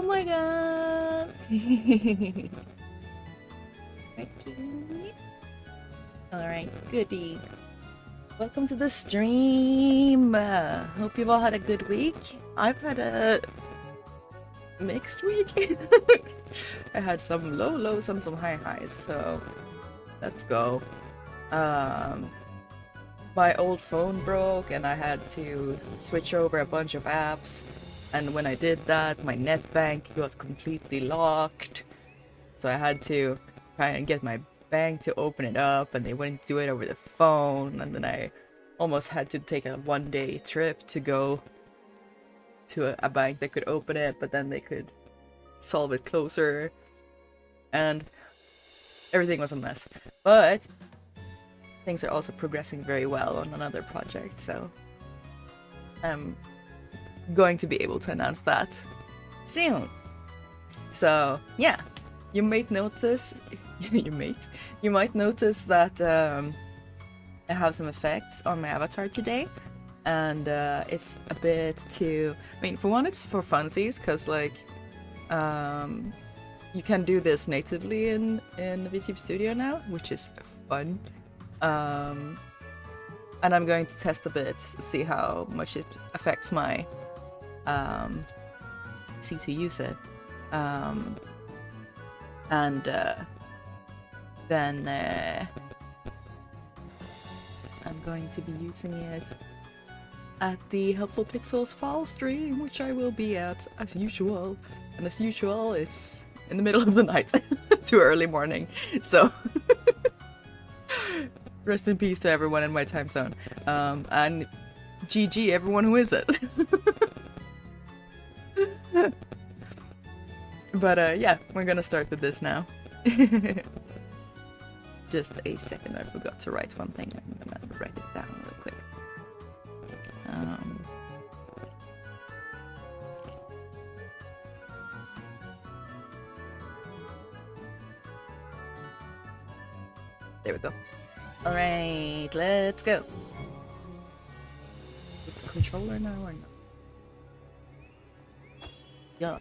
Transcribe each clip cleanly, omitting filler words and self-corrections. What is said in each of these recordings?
my god! Alright, goody. Welcome to the stream! Hope you've all had a good week. I've had a mixed week. I had some low lows and some high highs, so let's go. My old phone broke and I had to switch over a bunch of apps, and when I did that my net bank got completely locked, so I had to try and get my bank to open it up, and they wouldn't do it over the phone, and then I almost had to take a one-day trip to go to a bank that could open it, but then they could solve it closer, and everything was a mess. But things are also progressing very well on another project, so I'm going to be able to announce that soon. So yeah, you might notice you might notice that I have some effects on my avatar today, and it's a bit too, I mean, for one, it's for funsies, because like you can do this natively in VTube Studio now, which is fun. And I'm going to test a bit to see how much it affects my see to use it, and then I'm going to be using it at the Helpful Pixels fall stream, which I will be at as usual, and as usual it's in the middle of the night to early morning, so rest in peace to everyone in my time zone, and GG everyone who is it. But yeah, we're gonna start with this now. Just a second, I forgot to write one thing. I'm gonna write it down real quick. There we go. Alright, let's go. With the controller now or not? Yeah.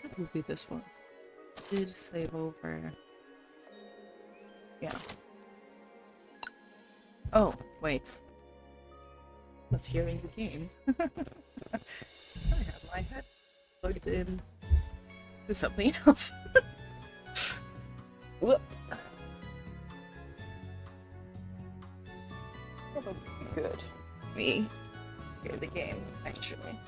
That would be this one. Did save over. Yeah. Oh, wait. Not hearing the game. I have my head plugged in to something else. Whoop. Probably good. Me hear the game, actually.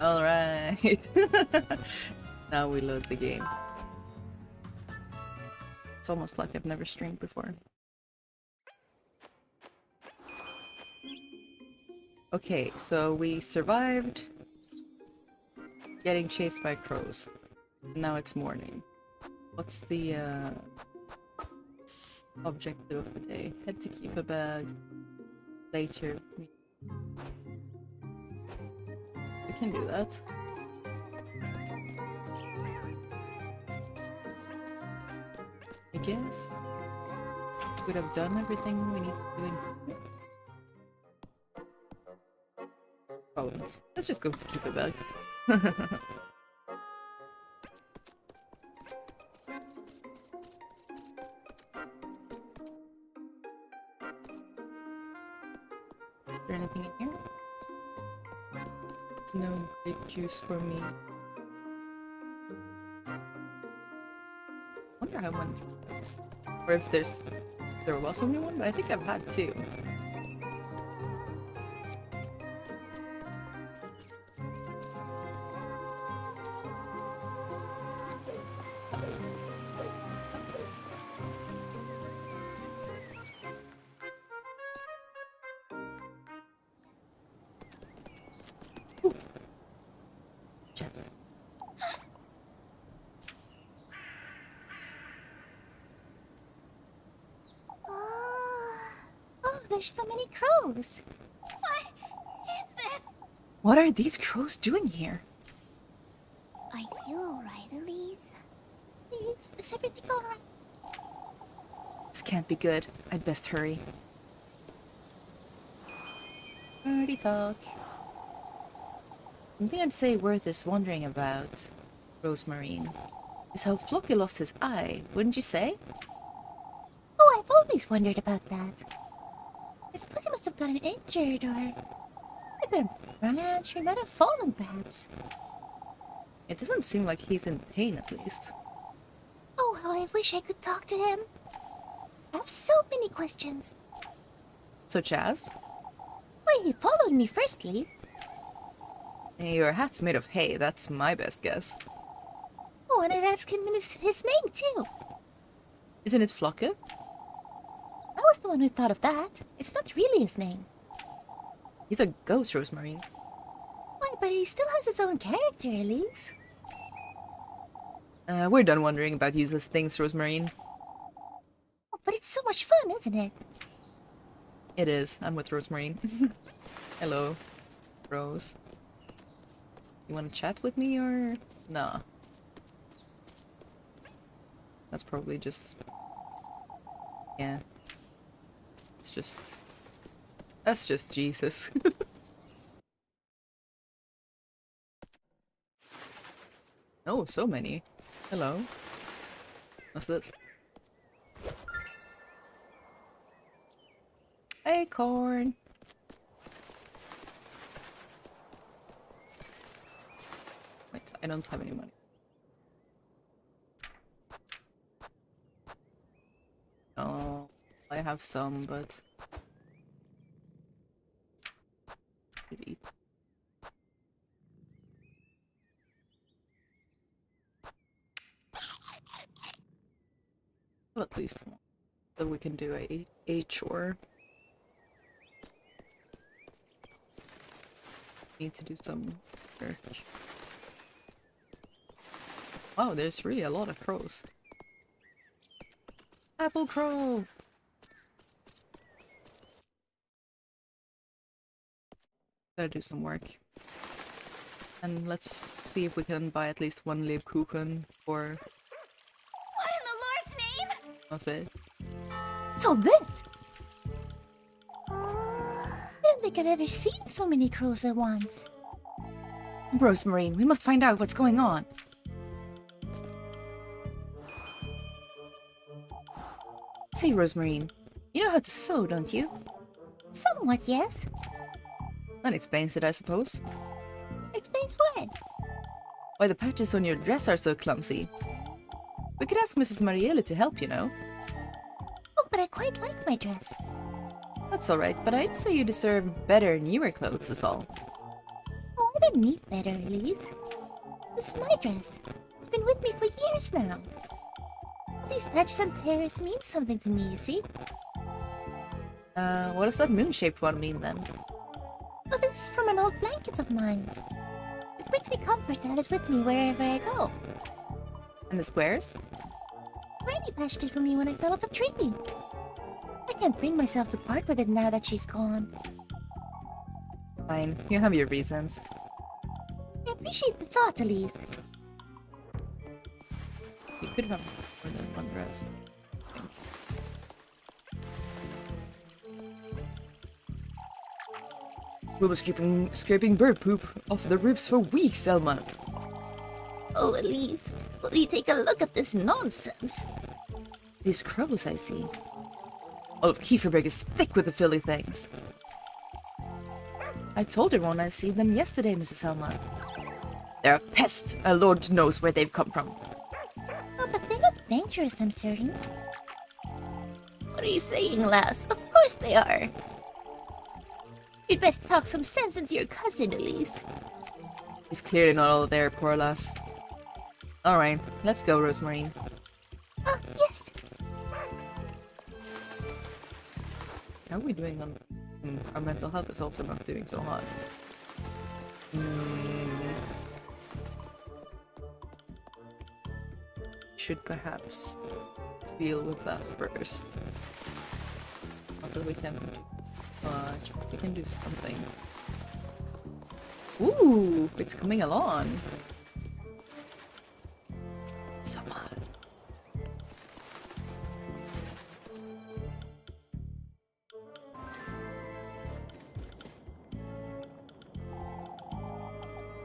Alright. Now we load the game. It's almost like I've never streamed before. Okay, so we survived getting chased by crows. Now it's morning. What's the objective of the day? Head to keep a bag. Later. We can do that. I guess. Would have done everything we need to do in here. Probably. Let's just go to keep a bag. Is there anything in here? No grape juice for me. I wonder how one is. Or if there was only one, but I think I've had two. There's so many crows. What is this? What are these crows doing here? alright, Elise? Please, is everything alright? This can't be good. I'd best hurry. Dirty talk. Something I'd say worth is wondering about, Rosemarine, is how Flocky lost his eye, wouldn't you say? Oh, I've always wondered about that. I suppose he must have gotten injured, or... I've been branched, or might have fallen, perhaps. It doesn't seem like he's in pain, at least. Oh, how I wish I could talk to him. I have so many questions. Such as? Why, he followed me firstly. Your hat's made of hay, that's my best guess. Oh, and I'd ask him his name, too. Isn't it Flocke? I was the one who thought of that. It's not really his name. He's a goat, Rosemarine. Why, but he still has his own character, Elise. We're done wondering about useless things, Rosemarine. Oh, but it's so much fun, isn't it? It is. I'm with Rosemarine. Hello, Rose. You want to chat with me, or... Nah. That's probably just... Yeah. It's just... That's just Jesus. Oh, so many. Hello. What's this? Acorn! Wait, I don't have any money. Oh, I have some, but... Should eat. Well, at least one. So we can do a chore. Need to do some work. Wow, there's really a lot of crows. Apple crow! Gotta do some work. And let's see if we can buy at least one Lebkuchen for... What in the Lord's name? of it. What's all this? I don't think I've ever seen so many crows at once. Rosemarine, we must find out what's going on. Say, Rosemarine, you know how to sew, don't you? Somewhat, yes. That explains it, I suppose. Explains what? Why the patches on your dress are so clumsy. We could ask Mrs. Marielle to help, you know. Oh, but I quite like my dress. That's alright, but I'd say you deserve better, newer clothes is all. Oh, I don't need better, Elise. This is my dress. It's been with me for years now. These patches and tears mean something to me, you see? What does that moon-shaped one mean then? Oh, this is from an old blanket of mine. It brings me comfort to have it with me wherever I go. And the squares? Granny patched it for me when I fell off a tree. I can't bring myself to part with it now that she's gone. Fine, you have your reasons. I appreciate the thought, Elise. You could have more than one dress. We were scraping bird poop off the roofs for weeks, Selma. Oh, Elise, will you take a look at this nonsense? These crows, I see. All of Kieferberg is thick with the filthy things. I told everyone I see them yesterday, Mrs. Selma. They're a pest, and Lord knows where they've come from. Oh, but they're not dangerous, I'm certain. What are you saying, lass? Of course they are. You'd best talk some sense into your cousin, Elise. He's clearly not all there, poor lass. Alright, let's go, Rosemarine. Yes. How are we doing on... our mental health is also not doing so hot. Should perhaps deal with that first. Not that we can do much, but we can do something. Ooh, it's coming along. Someone.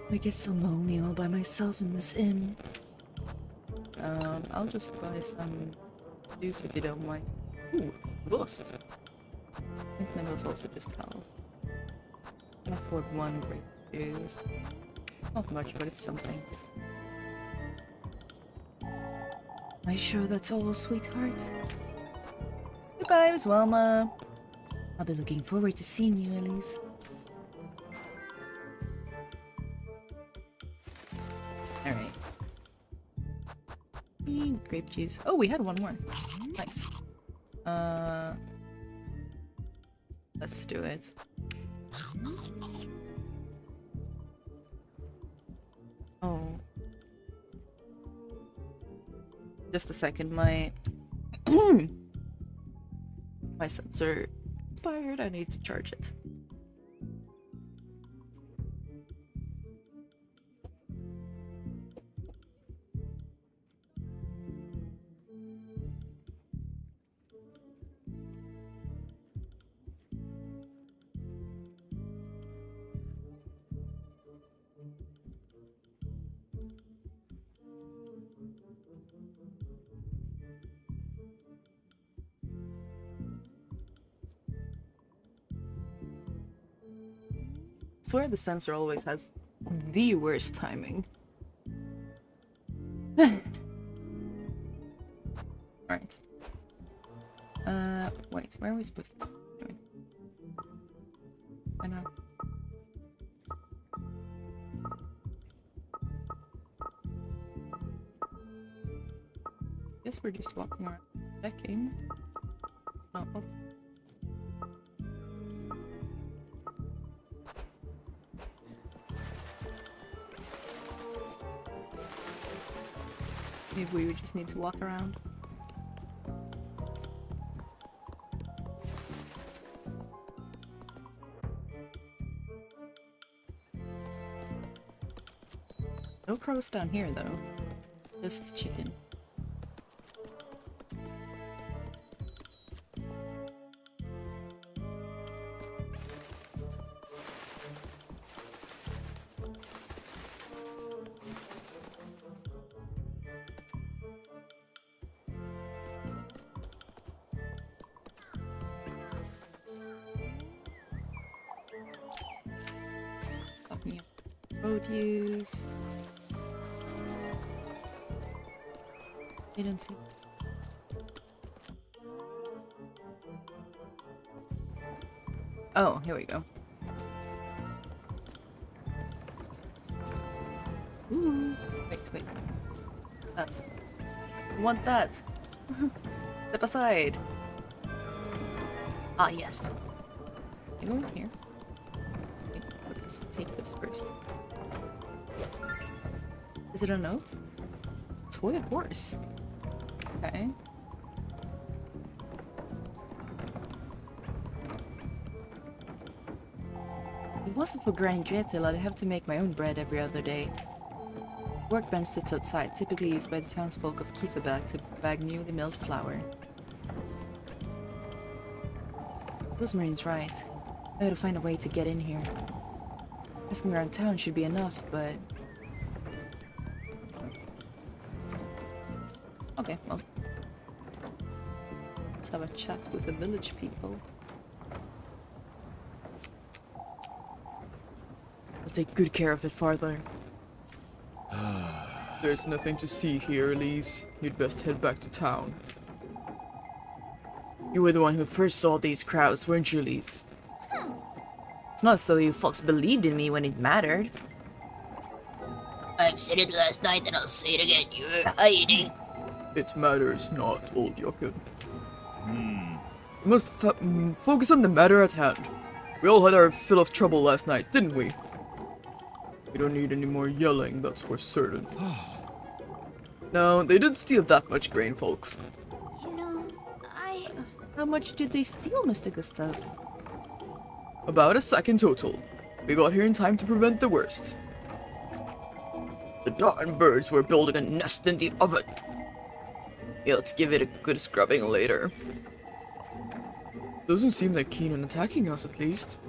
I get so lonely all by myself in this inn. I'll just buy some juice if you don't mind. Ooh, boost. I think that was also just health. I can afford one grape juice. Not much, but it's something. Are you sure that's all, sweetheart? Goodbye, Miss Wilma. I'll be looking forward to seeing you, Elise. Alright. Grape juice. Oh, we had one more. Nice. Let's do it. Oh. Just a second, my my sensor expired. I need to charge it. I swear the sensor always has the worst timing. Alright. Wait, where are we supposed to be? I know. Guess we're just walking around checking. Oh. Maybe we would just need to walk around. No crows down here though. Just chicken. Produce. You don't see. Oh, here we go. Ooh. Wait. That. I want that. Step aside. Ah, yes. Can I go in here? Okay, let's take this first. Is it a note? Toy horse. Okay. If it wasn't for Granny Gretel, I'd have to make my own bread every other day. Workbench sits outside, typically used by the townsfolk of Kieferberg to bag newly milled flour. Rosemary's right. I gotta find a way to get in here. Asking around town should be enough, but... Okay, well. Let's have a chat with the village people. I'll take good care of it, father. There's nothing to see here, Elise. You'd best head back to town. You were the one who first saw these crowds, weren't you, Elise? It's not as though you folks believed in me when it mattered. I've said it last night and I'll say it again. You're hiding. It matters not, old Jochen. We must focus on the matter at hand. We all had our fill of trouble last night, didn't we? We don't need any more yelling, that's for certain. No, they didn't steal that much grain, folks. You know, How much did they steal, Mr. Gustav? About a sack in total. We got here in time to prevent the worst. The darn birds were building a nest in the oven. Yeah, let's give it a good scrubbing later. Doesn't seem that keen on attacking us, at least.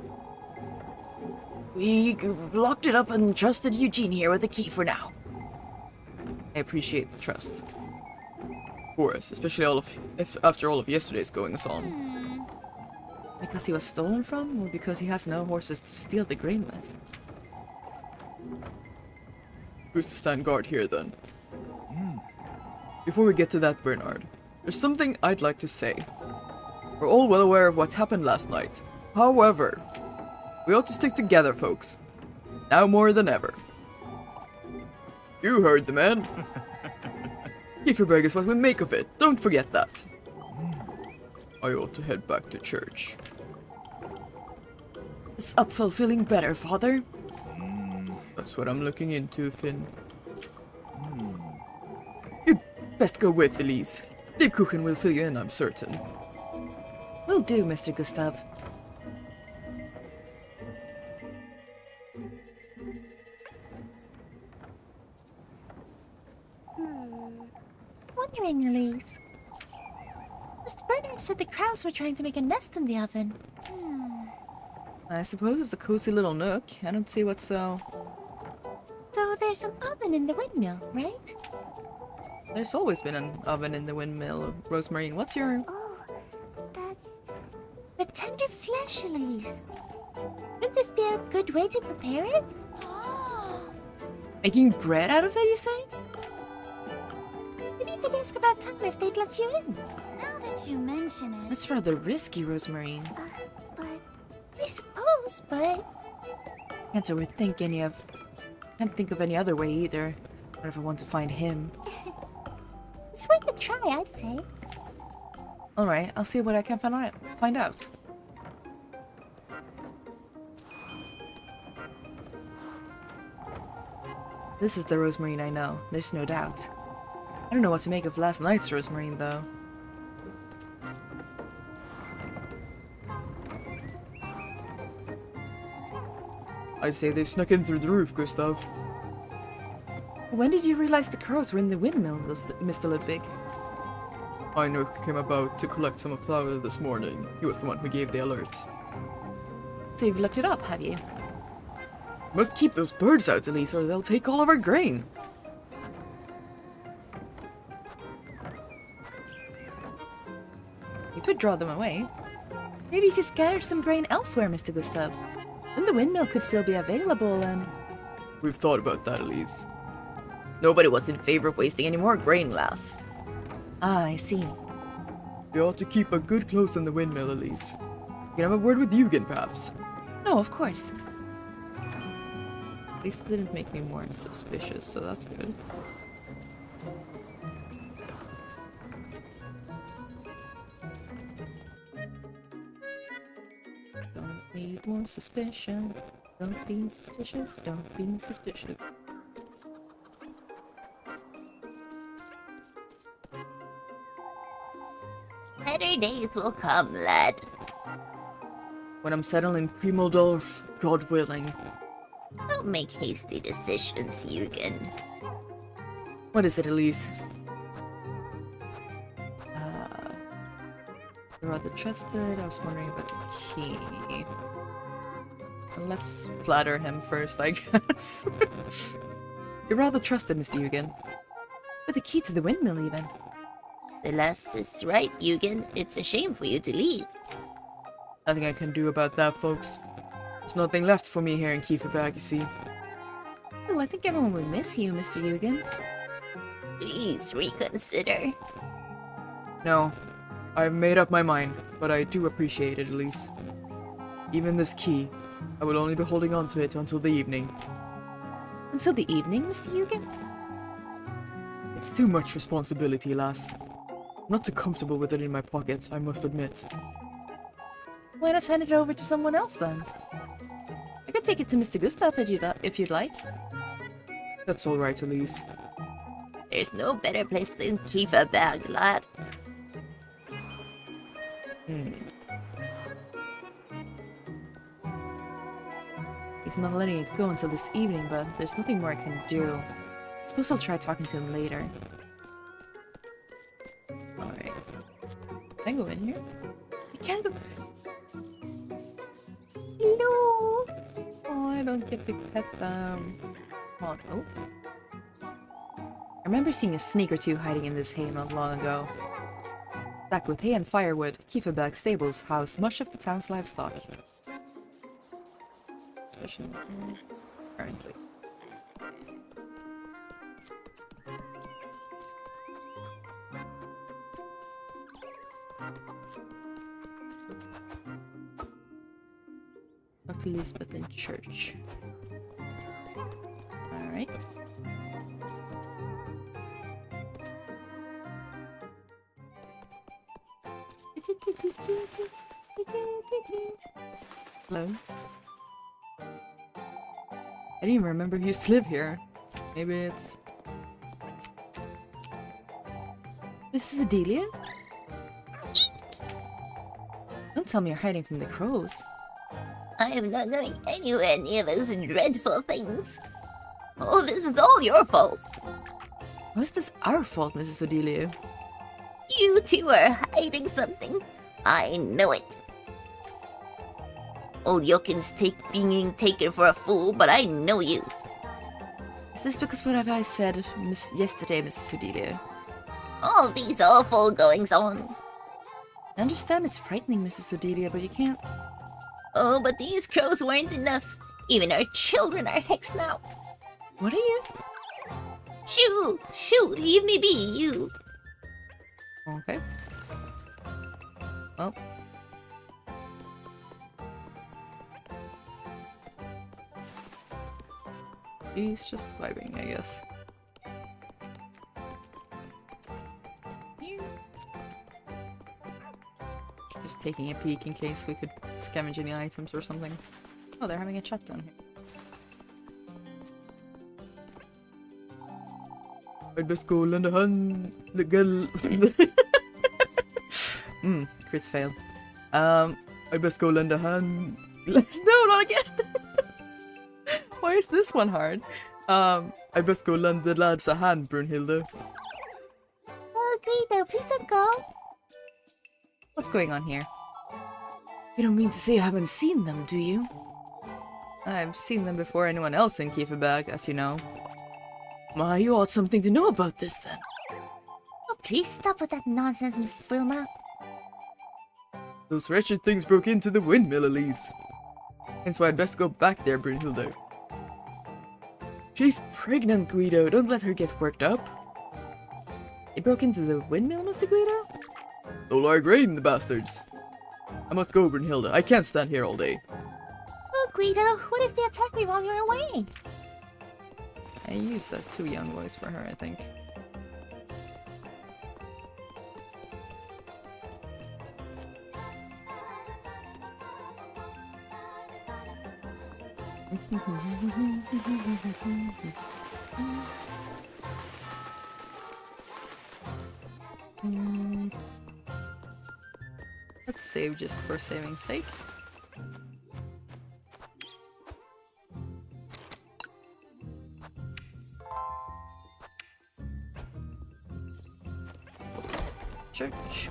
We locked it up and trusted Eugene here with the key for now. I appreciate the trust. Of course, especially after all of yesterday's goings on. Because he was stolen from, or because he has no horses to steal the grain with? Who's to stand guard here, then? Before we get to that, Bernard, there's something I'd like to say. We're all well aware of what happened last night. However, we ought to stick together, folks. Now more than ever. You heard the man. Kieferberg is what we make of it. Don't forget that. I ought to head back to church. Is Upfel feeling better, Father? That's what I'm looking into, Finn. You'd best go with Elise. Lebkuchen will fill you in, I'm certain. Will do, Mr. Gustav. Wondering, Elise. Mr. Bernard said the crows were trying to make a nest in the oven. I suppose it's a cozy little nook. I don't see what's so... So there's an oven in the windmill, right? There's always been an oven in the windmill, Rosemary. What's your... Oh, that's... the tender flesh, Elise. Wouldn't this be a good way to prepare it? Making bread out of it, you say? Maybe you could ask about town if they'd let you in. Now that you mention it. That's rather risky, Rosemary. But... I suppose, but... Can't overthink any of... Can't think of any other way either. What if I want to find him? It's worth a try, I'd say. Alright, I'll see what I can find out. This is the Rosemarine I know, there's no doubt. I don't know what to make of last night's Rosemarine, though. I'd say they snuck in through the roof, Gustav. When did you realize the crows were in the windmill, Mr. Ludwig? Heinrich came about to collect some of flour this morning. He was the one who gave the alert. So you've looked it up, have you? Must keep those birds out, Elise, or they'll take all of our grain. You could draw them away. Maybe if you scattered some grain elsewhere, Mr. Gustav. Then the windmill could still be available and... We've thought about that, Elise. Nobody was in favor of wasting any more grain, lass. Ah, I see. We ought to keep a good close on the windmill, Elise. You can have a word with Eugen, perhaps. No, of course. At least it didn't make me more suspicious, so that's good. Don't need more suspicion. Don't be suspicious. Don't be suspicious. Better days will come, lad. When I'm settled in Primoldorf, God willing. Don't make hasty decisions, Eugen. What is it, Elise? You're rather trusted. I was wondering about the key. Let's flatter him first, I guess. You're rather trusted, Mr. Eugen. With the key to the windmill, even. The lass is right, Eugen. It's a shame for you to leave. Nothing I can do about that, folks. There's nothing left for me here in Kieferberg, you see. Well, I think everyone will miss you, Mr. Eugen. Please reconsider. No, I've made up my mind, but I do appreciate it, Elise. Even this key, I will only be holding on to it until the evening. Until the evening, Mr. Eugen? It's too much responsibility, lass. I'm not too comfortable with it in my pocket, I must admit. Why not hand it over to someone else, then? I could take it to Mr. Gustav if you'd like. That's all right, Elise. There's no better place than Kieferberg, lad. He's not letting it go until this evening, but there's nothing more I can do. suppose I'll try talking to him later. Alright. Can I go in here? I can't go. Hello. Oh, I don't get to pet them. Come on. Oh. I remember seeing a snake or two hiding in this hay not long ago. Stacked with hay and firewood, Kieferberg stables house much of the town's livestock. Especially currently. Dr. Elizabeth in church. Alright. Hello. I didn't even remember who used to live here. Maybe it's... Mrs. Adelia? Don't tell me you're hiding from the crows. I am not doing anywhere near those dreadful things. Oh, this is all your fault. How is this our fault, Mrs. Adelia? You two are hiding something. I know it. Old Yokin's being taken for a fool, but I know you. Is this because what have I said yesterday, Mrs. Adelia? All these awful goings-on. I understand it's frightening, Mrs. Adelia, but you can't... Oh, but these crows weren't enough. Even our children are hexed now. What are you? Shoo! Shoo! Leave me be, you! Okay. Well. He's just vibing, I guess. Just taking a peek in case we could scavenge any items or something. Oh, they're having a chat down here. I'd best go lend a hand. Crit fail. I'd best go lend a hand. No, not again! Why is this one hard? I'd best go lend the lads a hand, Brunhilde. Oh, Guido, please don't go. What's going on here? You don't mean to say you haven't seen them, do you? I've seen them before anyone else in Kieferberg, as you know. My, you ought something to know about this then. Oh, please stop with that nonsense, Mrs. Wilma. Those wretched things broke into the windmill, Elise. Hence why I'd best go back there, Brunhilde. She's pregnant, Guido. Don't let her get worked up. They broke into the windmill, Mr. Guido? Stole our grain, the bastards. I must go, Brunhilde. I can't stand here all day. Oh, Guido, what if they attack me while you're away? I used a too young voice for her, I think. Let's save just for saving's sake. Church.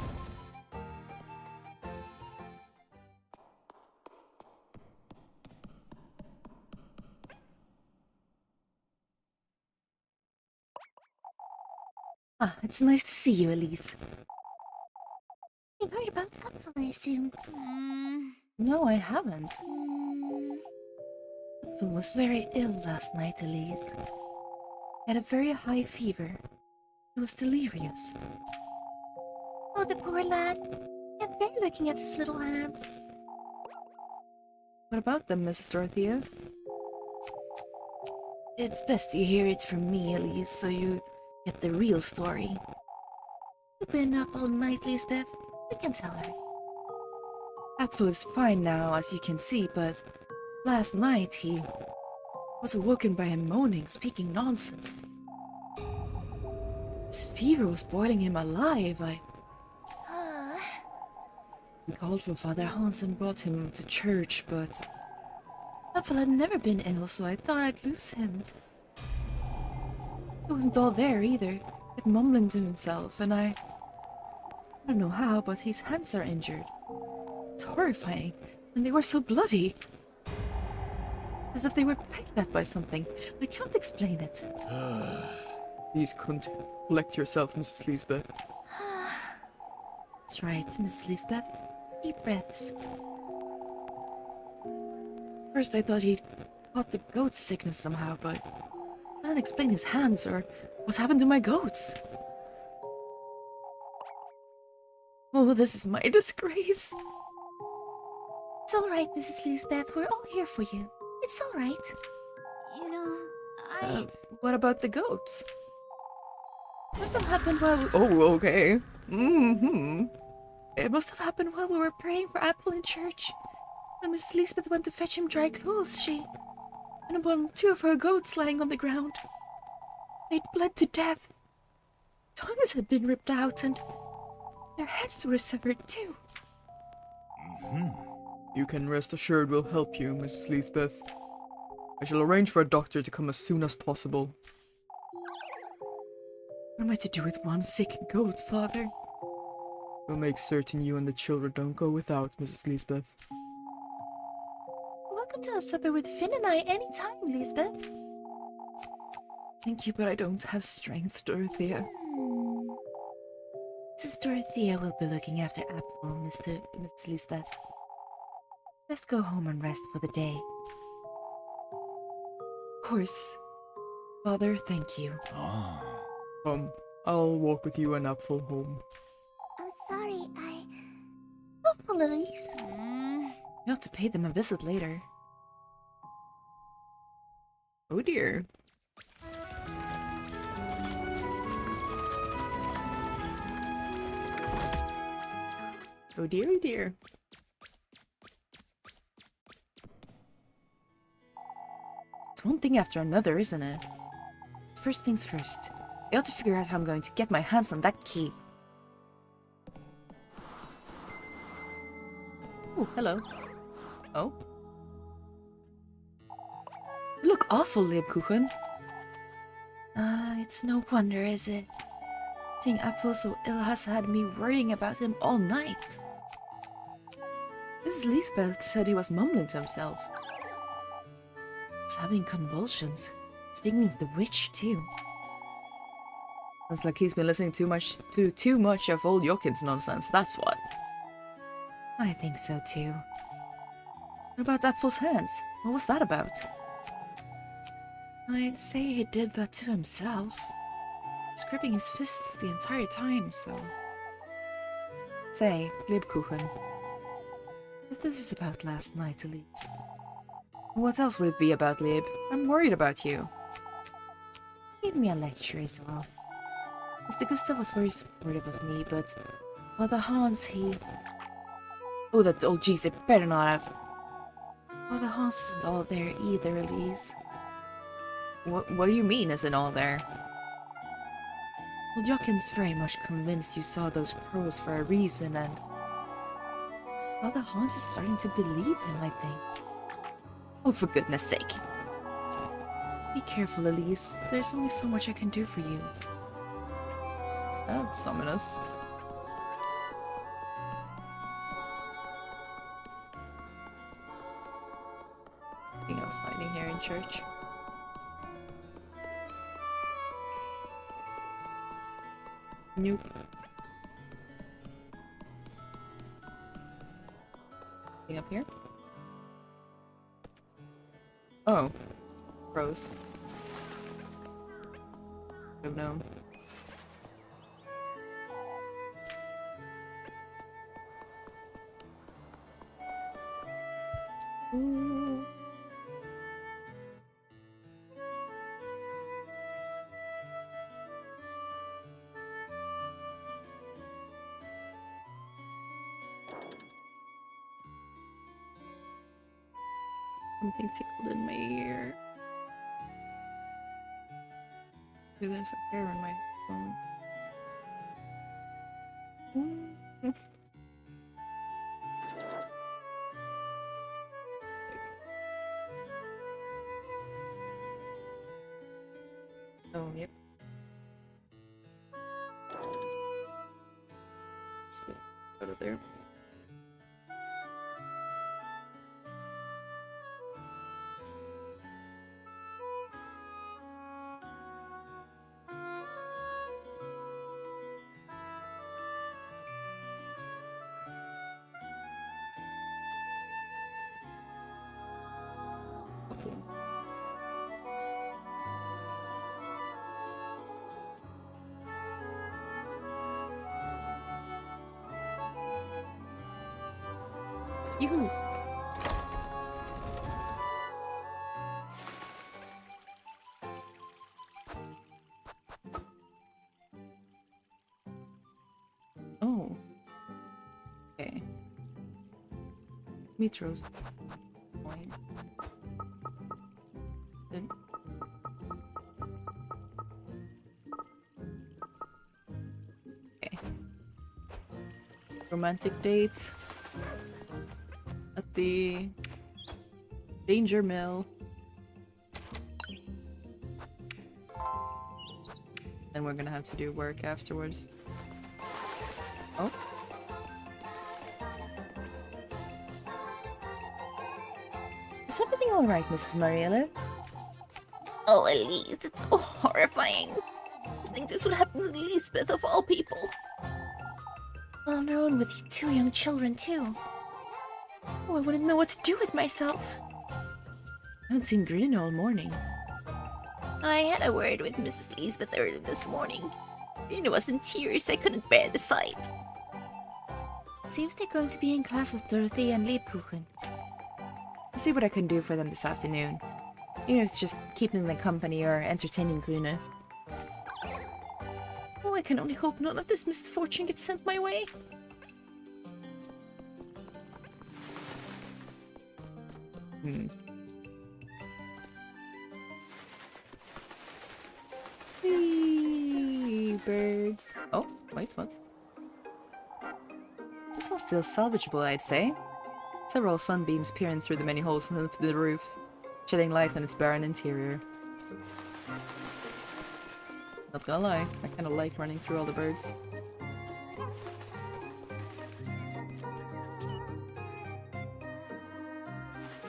Ah, it's nice to see you, Elise. You've heard about Apple, I assume. No, I haven't. Apple was very ill last night, Elise. He had a very high fever. He was delirious. Oh, the poor lad. Can't bear looking at his little hands. What about them, Mrs. Dorothea? It's best you hear it from me, Elise, so you get the real story. You've been up all night, Lisbeth. We can tell her. Apfel is fine now, as you can see, but last night he was awoken by him moaning, speaking nonsense. His fever was boiling him alive. We called for Father Hans and brought him to church, but Apfel had never been ill, so I thought I'd lose him. He wasn't all there either. Kept mumbling to himself, and I don't know how, but his hands are injured. It's horrifying, and they were so bloody. As if they were pecked at by something. I can't explain it. Please collect yourself, Mrs. Lisbeth. That's right, Mrs. Lisbeth. Deep breaths. First I thought he'd caught the goat sickness somehow, but doesn't explain his hands or what happened to my goats. Oh, this is my disgrace. It's all right, Mrs. Lisbeth. We're all here for you. It's all right. You know, I... What about the goats? Must have happened while Oh, okay. It must have happened while we were praying for Apple in church. When Mrs. Lisbeth went to fetch him dry clothes, she... and upon 2 of her goats lying on the ground. They'd bled to death. Tongues had been ripped out, and their heads were severed too. You can rest assured we'll help you, Mrs. Lisbeth. I shall arrange for a doctor to come as soon as possible. What am I to do with one sick goat, Father? We'll make certain you and the children don't go without, Mrs. Lisbeth. Welcome to our supper with Finn and I anytime, Lisbeth. Thank you, but I don't have strength, Dorothea. Mrs. Dorothea will be looking after Apple, Miss Lisbeth. Let's go home and rest for the day. Of course. Father, thank you. I'll walk with you and Apfel home. I'm sorry, Oh, Elise. You have to pay them a visit later. Oh dear. Oh dear, oh dear. It's one thing after another, isn't it? First things first. I ought to figure out how I'm going to get my hands on that key. Oh, hello. Oh? You look awful, Lebkuchen. It's no wonder, is it? Seeing Apfel so ill has had me worrying about him all night. Mrs. Lisbeth said he was mumbling to himself. He's having convulsions. Speaking of the witch, too. It's like he's been listening too much of old Jokin's nonsense, that's what. I think so too. What about Apfel's hands? What was that about? I'd say he did that to himself. Gripping his fists the entire time, so... Say, Lebkuchen, If this is about last night, Elise, what else would it be about, Lib? I'm worried about you. give me a lecture is all. Mr. Gustav was very supportive of me, but... Father Hans, he... Oh, that old geese, it better not have... Father Hans isn't all there either, Elise. What do you mean isn't all there? Well, Jokin's very much convinced you saw those crows for a reason, and... Father Hans is starting to believe him, I think. Oh, for goodness sake. Be careful, Elise. There's only so much I can do for you. That's ominous. Anything else hiding here in church? Nope. Anything up here? Oh. Rose. I've known. Something tickled in my ear. Maybe there's a hair on my phone. Oh, yep. Out of there. Yoo-hoo! Oh. Okay. Metros. Point. Then. Okay. Romantic dates at the Danger Mill. And we're gonna have to do work afterwards. Oh. Is everything alright, Mrs. Mariella? Oh, Elise, it's so horrifying. I think this would happen to Lisbeth of all people. On her own with two young children, too. Oh, I wouldn't know what to do with myself. I haven't seen Green all morning. I had a word with Mrs. Lisbeth early this morning. Green was in tears. I couldn't bear the sight. Seems they're going to be in class with Dorothy and Lebkuchen. I'll see what I can do for them this afternoon. Even if it's just keeping them company or entertaining Grune. Oh, I can only hope none of this misfortune gets sent my way. Whee, birds. Oh, wait, what? This one's still salvageable, I'd say. Several sunbeams peering through the many holes in the roof, shedding light on its barren interior. Not gonna lie, I kind of like running through all the birds.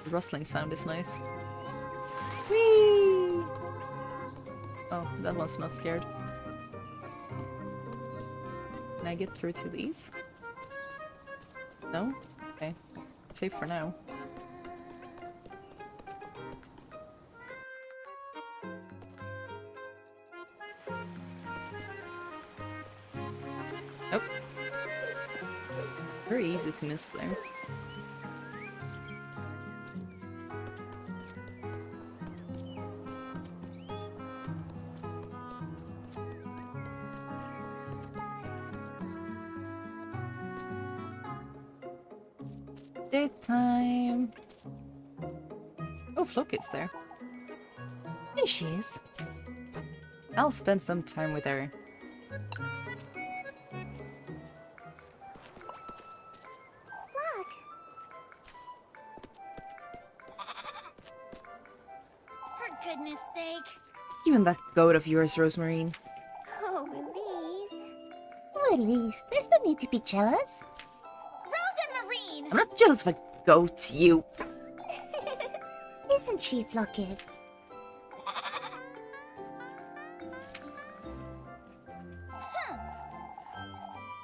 The rustling sound is nice. Whee! Oh, that one's not scared. Can I get through to these? No? Okay. Safe for now. Oh. Very easy to miss there. Daytime. Oh, Flock is there. There she is. I'll spend some time with her. Look. For goodness sake. You and that goat of yours, Rosemarine. Oh, Elise. Oh, Elise, there's no need to be jealous. Rose and Marine! I'm not jealous of a goat, you. Isn't she, Flocket?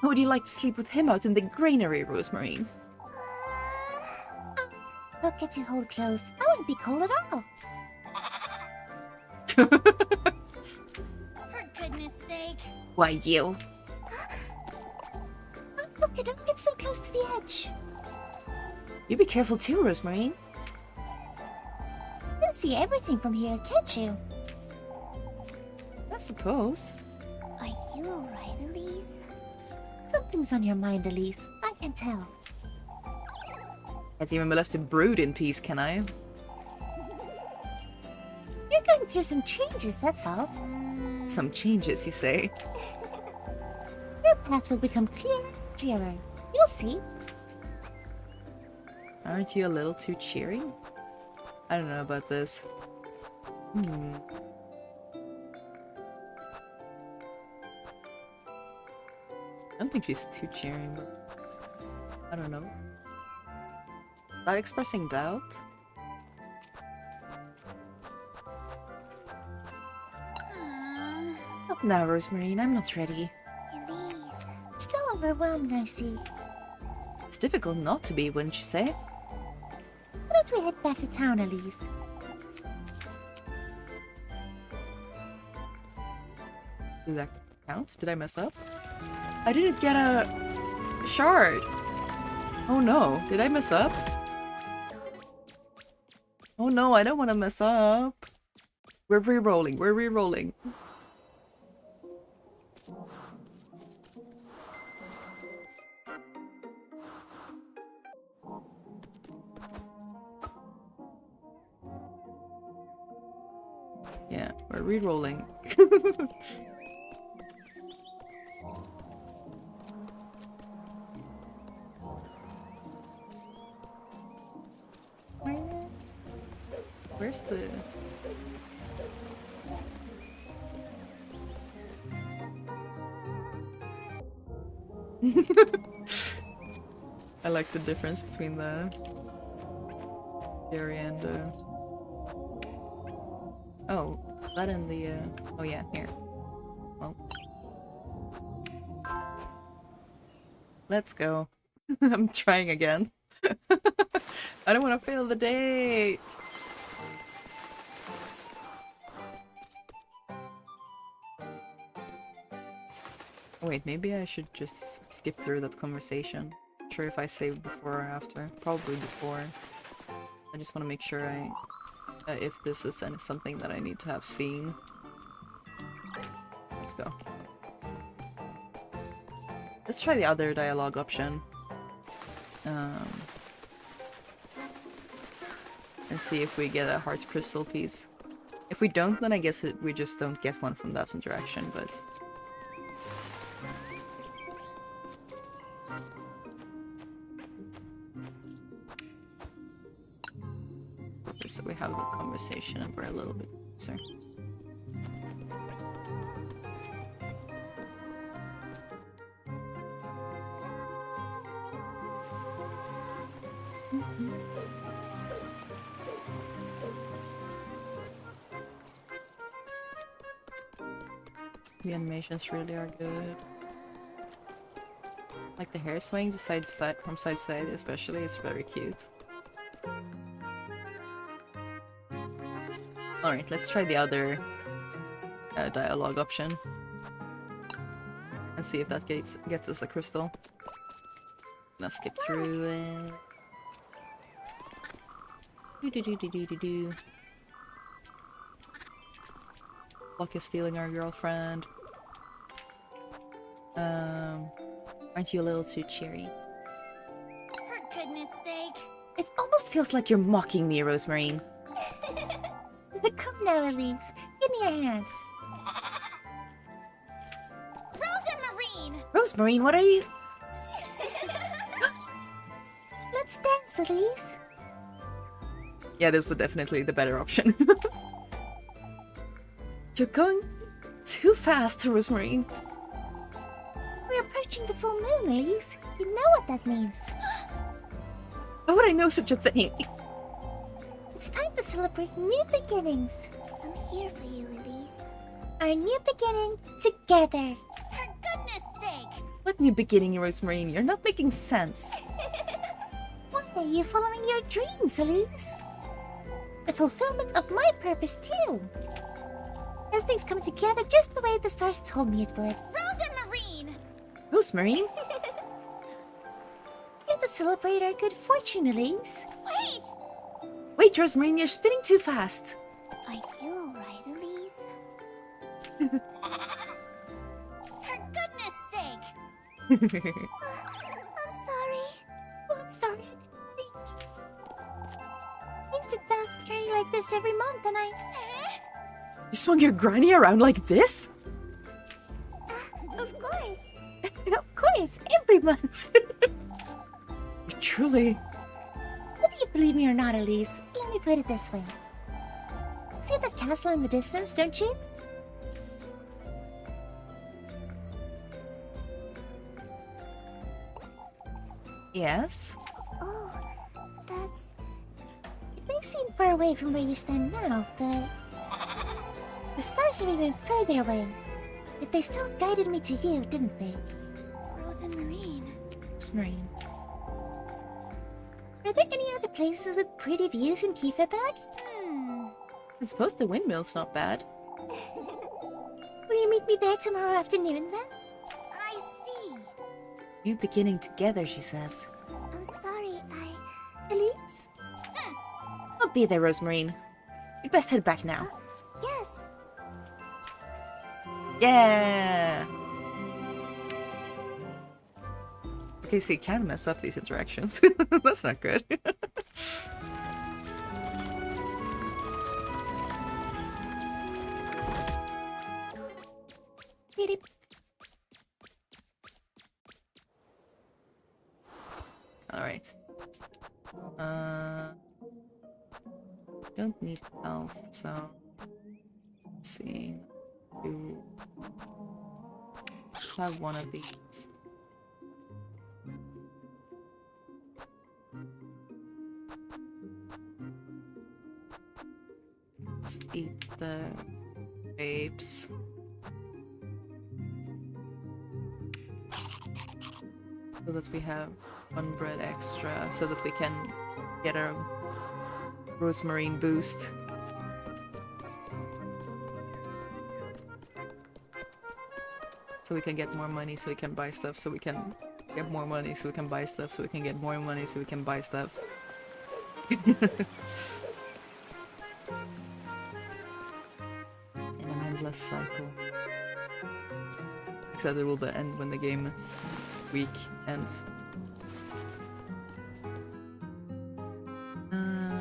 How would you like to sleep with him out in the granary, Rosemarine? Don't get too hold close. I wouldn't be cold at all. For goodness sake. Why, you? Oh, Flocket, don't get so close to the edge. You be careful too, Rosemarine. You can see everything from here, can't you? I suppose. Are you alright, Elise? Something's on your mind, Elise. I can tell. Can't even be left to brood in peace, can I? You're going through some changes, that's all. Some changes, you say? Your path will become clearer, clearer. You'll see. Aren't you a little too cheery? I don't know about this. I don't think she's too cheering, but... I don't know. Is that expressing doubt? Not now, Rosemary. I'm not ready. Elise. Still overwhelmed, I see. It's difficult not to be, wouldn't you say? Why don't we head back to town, Elise? Did that count? Did I mess up? I didn't get a shard. Oh no, did I mess up? Oh no, I don't want to mess up. We're re-rolling, we're re-rolling. Yeah, we're re-rolling. Where's the... I like the difference between the Jerry and oh, that and the oh yeah, here. Well, let's go. I'm trying again. I don't want to fail the date. Wait, maybe I should just skip through that conversation. Not sure if I saved before or after. Probably before. I just want to make sure I... if this is something that I need to have seen. Let's go. Let's try the other dialogue option. And see if we get a heart crystal piece. If we don't, then I guess we just don't get one from that interaction, but... so we have the conversation and we're a little bit closer. The animations really are good. Like the hair swing to side to side, from side to side especially, it's very cute. Alright, let's try the other dialogue option. And see if that gets us a crystal. Let's skip through it. Do-do-do-do-do-do-do. Locke is stealing our girlfriend. Aren't you a little too cheery? For goodness sake. It almost feels like you're mocking me, Rosemary. Come now, Elise. Give me your hands. Rose and Marine! Rosemary, what are you... Let's dance, Elise. Yeah, this was definitely the better option. You're going too fast, Rosemary. We're approaching the full moon, Elise. You know what that means. How would I know such a thing? It's time to celebrate new beginnings. I'm here for you, Elise. Our new beginning together. For goodness sake! What new beginning, Rosemary? You're not making sense. Why are you following your dreams, Elise? The fulfillment of my purpose, too. Everything's coming together just the way the stars told me it would. Rose and Marine! Rosemary? Here to celebrate our good fortune, Elise. Wait! Wait, Rosemary, you're spinning too fast. Are you alright, Elise? For goodness sake! I'm sorry. Oh, I'm sorry. I didn't think. I used to dance with Granny like this every month, and I... You swung your granny around like this? Of course! Of course, every month. You're truly... Whether you believe me or not, Elise, let me put it this way. See that castle in the distance, don't you? Yes? Oh, that's... It may seem far away from where you stand now, but... The stars are even further away. Yet they still guided me to you, didn't they? Rose and Marine. Marine. Are there any other places with pretty views in Kieferberg? I suppose the windmill's not bad. Will you meet me there tomorrow afternoon then? I see. New beginning together, she says. I'm sorry, Elise? I'll be there, Rosemarine. You'd best head back now. Yes. Yeah! Okay, so you can mess up these interactions. That's not good. Alright. Don't need health, so... Let's see. Let's have one of these. Let's eat the grapes. So that we have one bread extra, so that we can get a rosemarine boost. So we can get more money, so we can buy stuff, so we can get more money, so we can buy stuff, so we can get more money, so we can buy stuff. In an endless cycle. Except it will end when the game is week ends.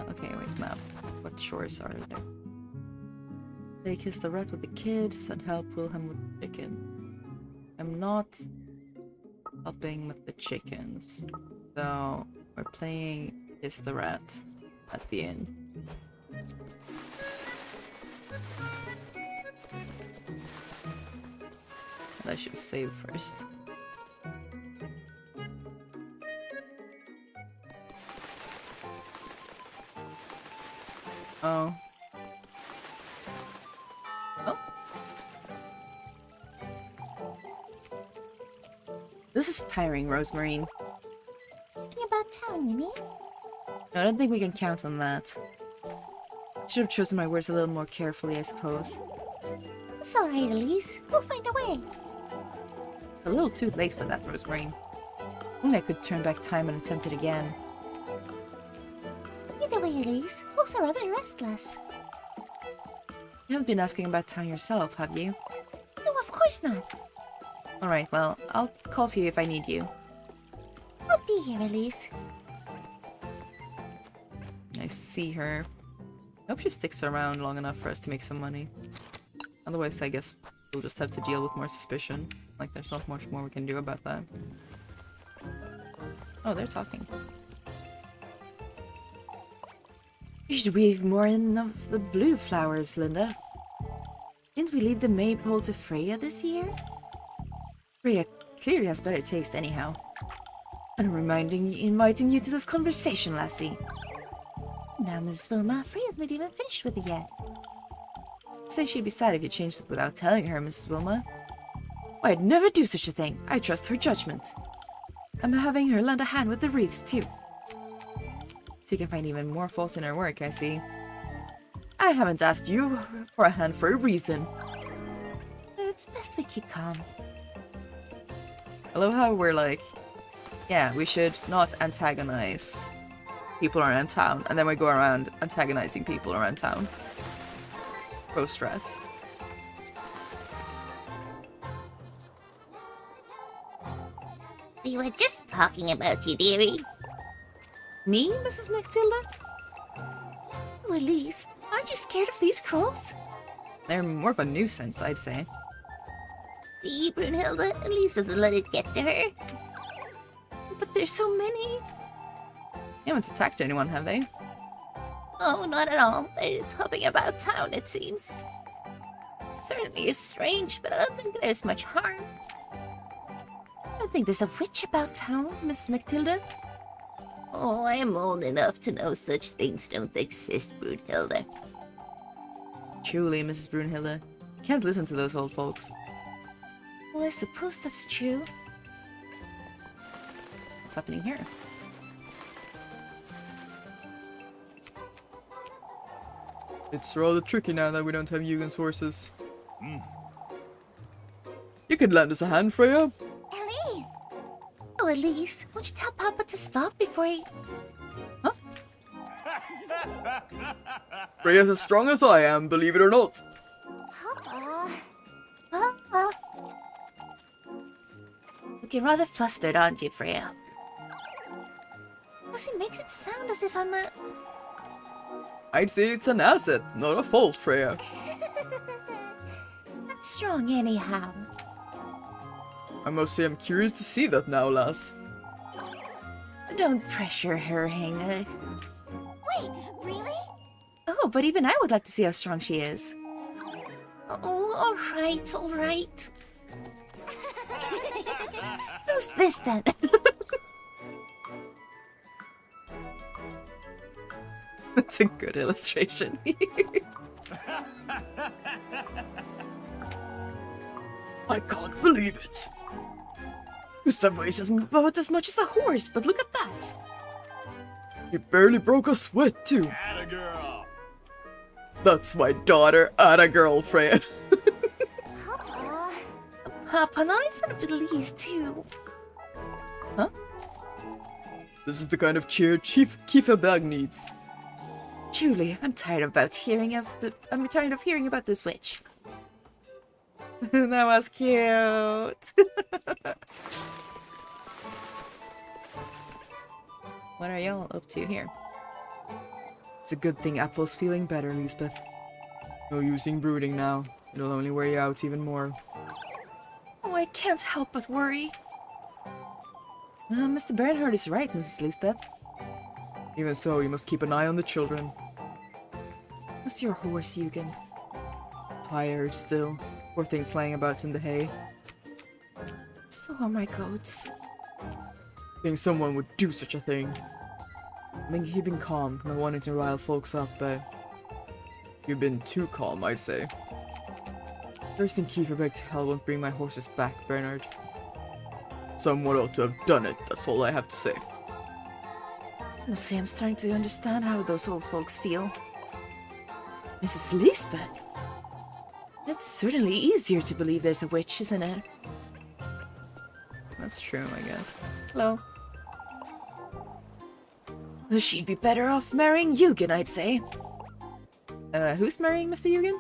Okay, wait, map. What shores are there? They kiss the rat with the kids and help Wilhelm with the chicken. I'm not helping with the chickens, so we're playing Kiss the Rat at the inn. And I should save first. Oh. Oh. This is tiring, Rosemarine. Asking about town, you mean? No, I don't think we can count on that. Should have chosen my words a little more carefully, I suppose. It's alright, Elise. We'll find a way. A little too late for that, Rosemarine. Only I could turn back time and attempt it again. Either way, Elise, folks are rather restless. You haven't been asking about town yourself, have you? No, of course not. Alright, well, I'll call for you if I need you. I'll be here, Elise. I see her. I hope she sticks around long enough for us to make some money. Otherwise, I guess we'll just have to deal with more suspicion. Like, there's not much more we can do about that. Oh, they're talking. You should weave more in of the blue flowers, Linda. Didn't we leave the maypole to Freya this year? Freya clearly has better taste anyhow. And I'm inviting you to this conversation, lassie. Now, Mrs. Wilma, Freya's not even finished with it yet. I'd say she'd be sad if you changed it without telling her, Mrs. Wilma. Why, I'd never do such a thing. I trust her judgment. I'm having her lend a hand with the wreaths, too. So you can find even more faults in her work, I see. I haven't asked you for a hand for a reason. It's best we keep calm. I love how we're like, yeah, we should not antagonize people around town, and then we go around antagonizing people around town. Pro strat. We were just talking about you, dearie. Me, Mrs. McTilda? Oh, Elise, aren't you scared of these crows? They're more of a nuisance, I'd say. See, Brunhilde, Elise doesn't let it get to her. But there's so many. They haven't attacked anyone, have they? Oh, not at all. They're just hopping about town, it seems. It certainly is strange, but I don't think there's much harm. I don't think there's a witch about town, Miss McTilda. Oh, I am old enough to know such things don't exist, Brunhilde. Truly, Mrs. Brunhilde. Can't listen to those old folks. Well, I suppose that's true. What's happening here? It's rather tricky now that we don't have Yugen's horses. You could lend us a hand, Freya. Elise! Oh, Elise, won't you tell Papa to stop before he... Freya's as strong as I am, believe it or not. Papa. Papa? Looking rather flustered, aren't you, Freya? Plus, he makes it sound as if I'm a... I'd say it's an asset, not a fault, Freya. not strong anyhow. I must say I'm curious to see that now, lass. Don't pressure her, Heinrich. Wait, really? Oh, but even I would like to see how strong she is. Oh, alright, alright. Who's this then? That's a good illustration. I can't believe it. Gustav weighs about as much as a horse, but look at that. He barely broke a sweat, too. Atta girl. That's my daughter, Atta girl, Freya. Papa. Papa, not in front of Elise, too. This is the kind of cheer Chief Kieferberg needs. Truly, I'm tired about hearing about this witch. That was cute. What are y'all up to here? It's a good thing Apfel's feeling better, Lisbeth. No using brooding now. It'll only wear you out even more. Oh, I can't help but worry. Mr. Bernhard is right, Mrs. Lisbeth. Even so, you must keep an eye on the children. What's your horse, Eugen? Tired still. Poor things lying about in the hay. So are my goats. Think someone would do such a thing. I mean, he'd been calm, not wanting to rile folks up, but you've been too calm, I'd say. Thirsting Kieferberg to hell won't bring my horses back, Bernard. Someone ought to have done it, that's all I have to say. I must say I'm starting to understand how those old folks feel. Mrs. Lisbeth? It's certainly easier to believe there's a witch, isn't it? That's true, I guess. Hello. She'd be better off marrying Eugen, I'd say. Who's marrying Mr. Eugen?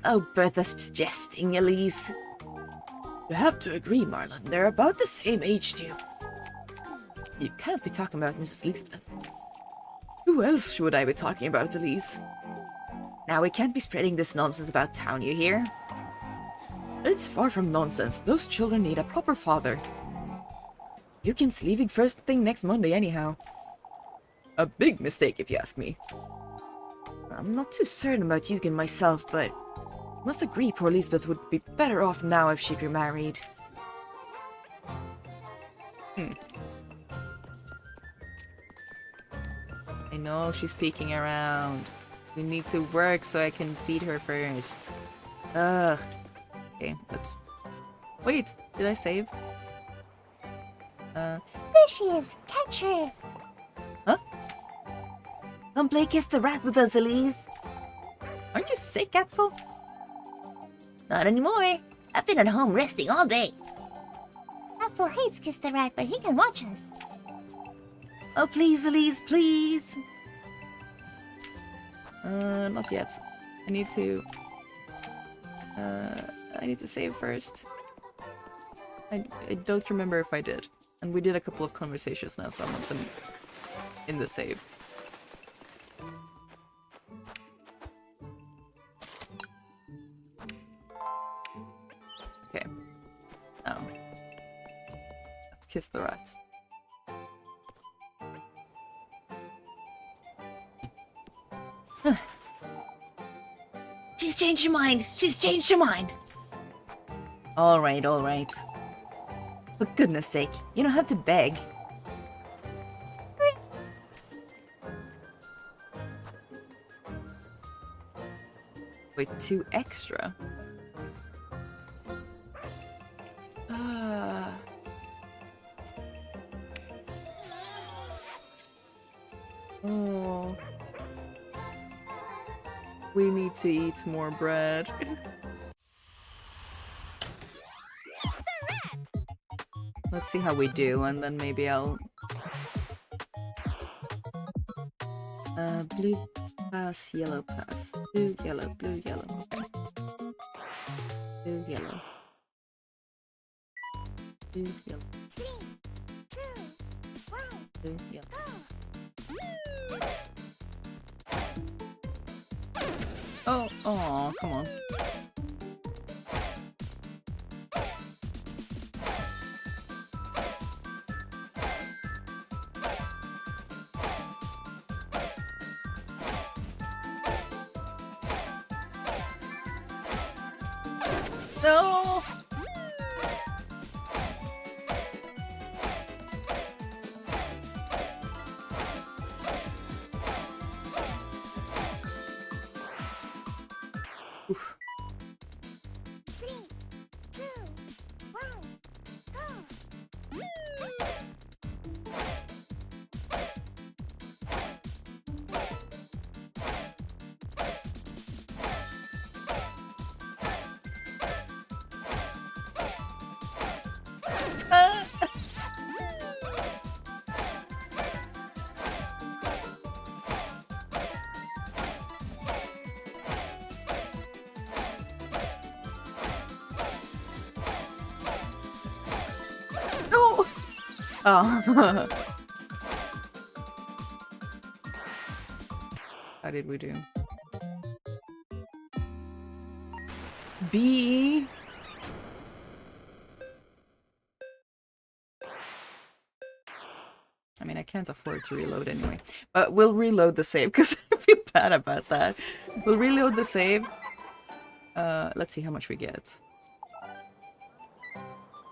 Oh, Bertha's just jesting, Elise. You have to agree, Marlon. They're about the same age, too. You can't be talking about Mrs. Lisbeth. Who else should I be talking about, Elise? Now, we can't be spreading this nonsense about town, you hear? It's far from nonsense. Those children need a proper father. Eugen's leaving first thing next Monday anyhow. A big mistake, if you ask me. I'm not too certain about Eugen myself, but must agree poor Lisbeth would be better off now if she'd remarried. I know she's peeking around. We need to work so I can feed her first. Ugh. Okay, let's... Wait, did I save? There she is. Catch her. Come play Kiss the Rat with us, Elise. Aren't you sick, Apfel? Not anymore. I've been at home resting all day. Apple hates Kiss the Rat, but he can watch us. Oh, please, Elise, please. Not yet. I need to save first. I don't remember if I did. And we did a couple of conversations now, so I want them in the save. Okay. Now, let's kiss the rat. She's changed her mind. She's changed her mind. Alright, alright. For goodness sake, you don't have to beg. Wait, 2 extra? Ah. Oh. We need to eat more bread. Let's see how we do, and then maybe I'll... blue pass, yellow pass. Blue, yellow, blue, yellow. Okay. Blue, yellow. Blue, yellow. Blue, yellow. Oh, come on. No! Oof. No! Oh. How did we do? B. I mean, I can't afford to reload anyway. But we'll reload the save because I feel bad about that. We'll reload the save. Let's see how much we get.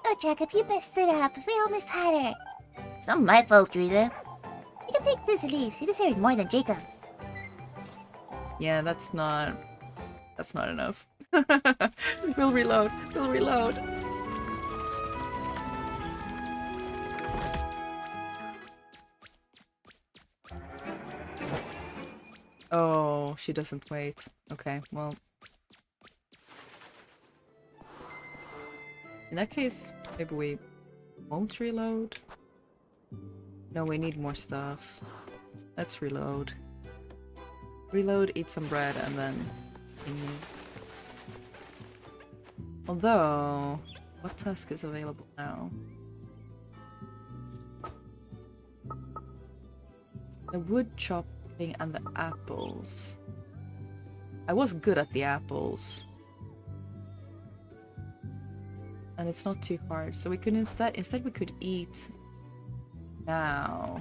Oh, Jacob, you messed it up. We almost had her. It's not my fault, Rita. You can take this, Elise. You deserve more than Jacob. Yeah, that's not enough. We'll reload. We'll reload. Oh, she doesn't wait. Okay, well. In that case, maybe we won't reload. No, we need more stuff. Let's reload. Reload, eat some bread, and then continue. Although, what task is available now? The wood chopping and the apples. I was good at the apples. And it's not too hard, so we could instead we could eat now.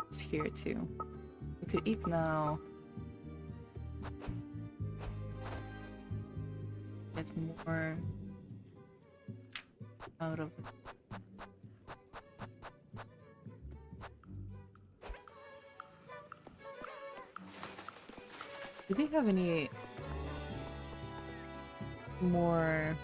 It's here too. We could eat now. Get more out of it. Do they have any more?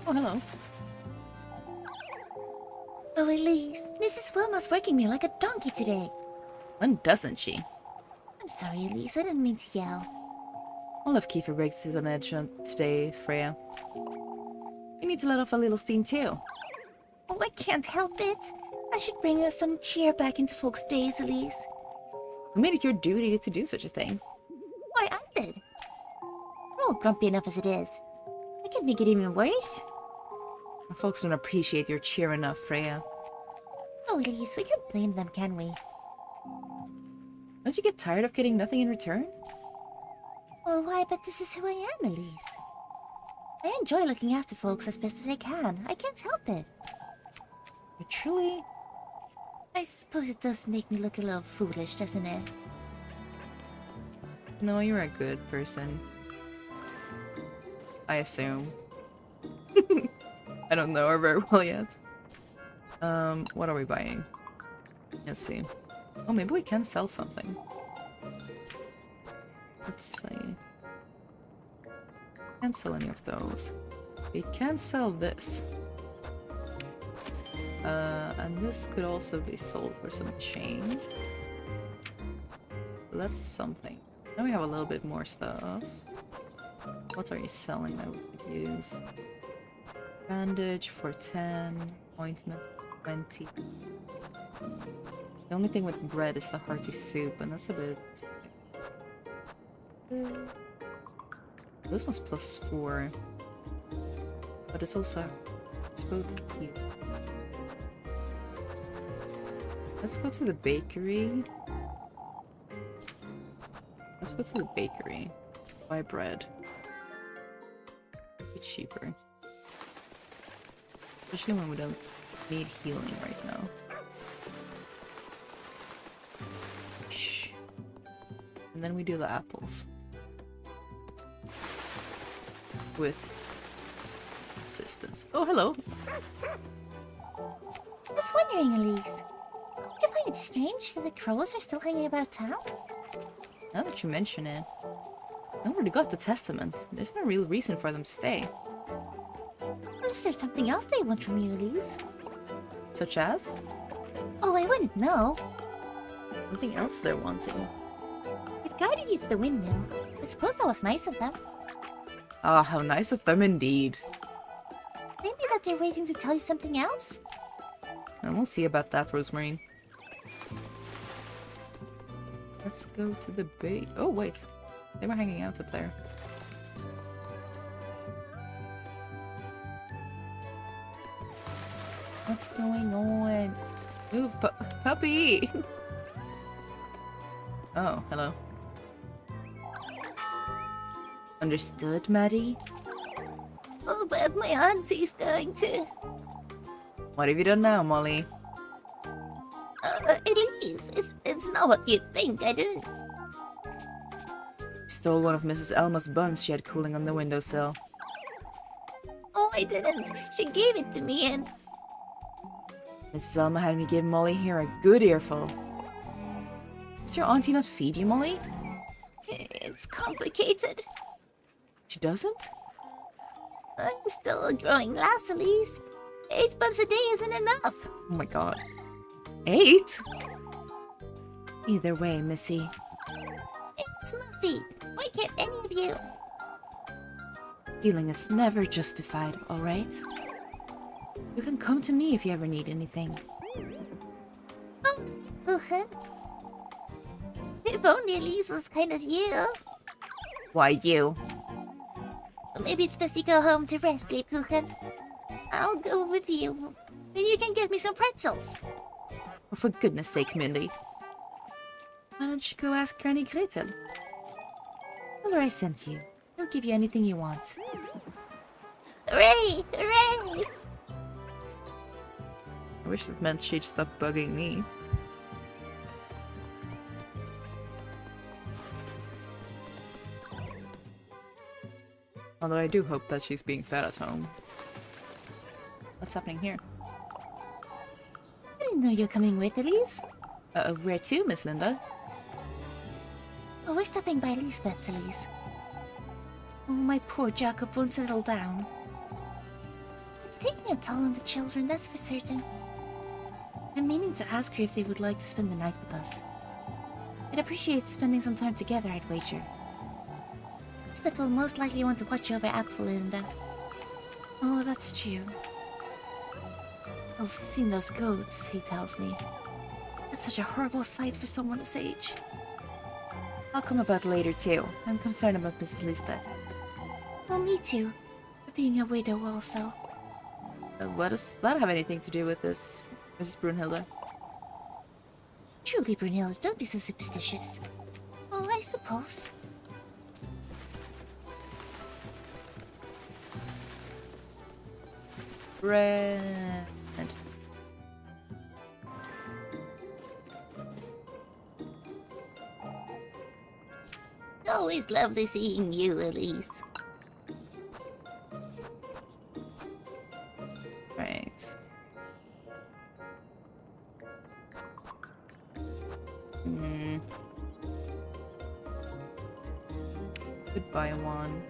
Oh, hello. Oh, Elise, Mrs. Wilma's working me like a donkey today. When doesn't she? I'm sorry, Elise. I didn't mean to yell. All of Kiefer breaks is on edge today, Freya. You need to let off a little steam too. Oh, I can't help it. I should bring us some cheer back into folks' days, Elise. Who made it your duty to do such a thing? Why, I did. We're all grumpy enough as it is. I can make it even worse. Folks don't appreciate your cheer enough, Freya. Oh, Elise, we can't blame them, can we? Don't you get tired of getting nothing in return? Oh, why, but this is who I am, Elise. I enjoy looking after folks as best as I can. I can't help it. You truly... I suppose it does make me look a little foolish, doesn't it? No, you're a good person. I assume. I don't know her very well yet. What are we buying? Let's see. Oh, maybe we can sell something. Let's see. Can't sell any of those. We can sell this. And this could also be sold for some change. That's something. Now we have a little bit more stuff. What are you selling that we could use? Bandage for 10, ointment for 20. The only thing with bread is the hearty soup, and that's a bit... This one's +4. But it's also... It's both cute. Let's go to the bakery. Let's go to the bakery. Buy bread. It's cheaper. Especially when we don't need healing right now. Shh. And then we do the apples. With assistance. Oh, hello! I was wondering, Elise. Do you find it strange that the crows are still hanging about town? Now that you mention it, I already got the testament. There's no real reason for them to stay. Unless there's something else they want from you, Elise. Such as? Oh, I wouldn't know. Something else they're wanting. If guided you to the windmill, I suppose that was nice of them. Ah, how nice of them indeed. Maybe that they're waiting to tell you something else? And we'll see about that, Rosemary. Let's go to the bay. Oh, wait. They were hanging out up there. What's going on? Move, puppy! Oh, hello. Understood, Maddie? Oh, but my auntie's going to. What have you done now, Molly? Elise, it's not what you think. I didn't. Stole one of Mrs. Elma's buns she had cooling on the windowsill. Oh, I didn't. She gave it to me and... Mrs. Elma had me give Molly here a good earful. Does your auntie not feed you, Molly? It's complicated. She doesn't? I'm still a growing lass, Elise. 8 buns a day isn't enough. Oh my god. 8? Either way, Missy. It's Muffy. Why can't any of you? Healing is never justified, alright? You can come to me if you ever need anything. Oh, Kuchen. If only Elise was kind as you. Why you? Maybe it's best you go home to rest, Lebkuchen. I'll go with you. Then you can get me some pretzels. Oh, for goodness sake, Mindy. Why don't you go ask Granny Gretel? Tell her I sent you. He'll give you anything you want. Hooray! Hooray! I wish that meant she'd stop bugging me. Although I do hope that she's being fed at home. What's happening here? I didn't know you were coming with, Elise. Where to, Miss Linda? Oh, we're stopping by Lisbeth's, Elise. Oh, my poor Jacob won't settle down. It's taking a toll on the children, that's for certain. I'm meaning to ask her if they would like to spend the night with us. I'd appreciate spending some time together, I'd wager. Lisbeth will most likely want to watch over Apple, Linda. Oh, that's true. I've seen those goats, he tells me. It's such a horrible sight for someone his age. I'll come about later too. I'm concerned about Mrs. Lisbeth. Oh, me too. For being a widow also. What does that have anything to do with this, Mrs. Brunhilde? Truly, Brunhilde, don't be so superstitious. Oh, I suppose. Bread. Always lovely seeing you, Elise. Hmm. Could buy one.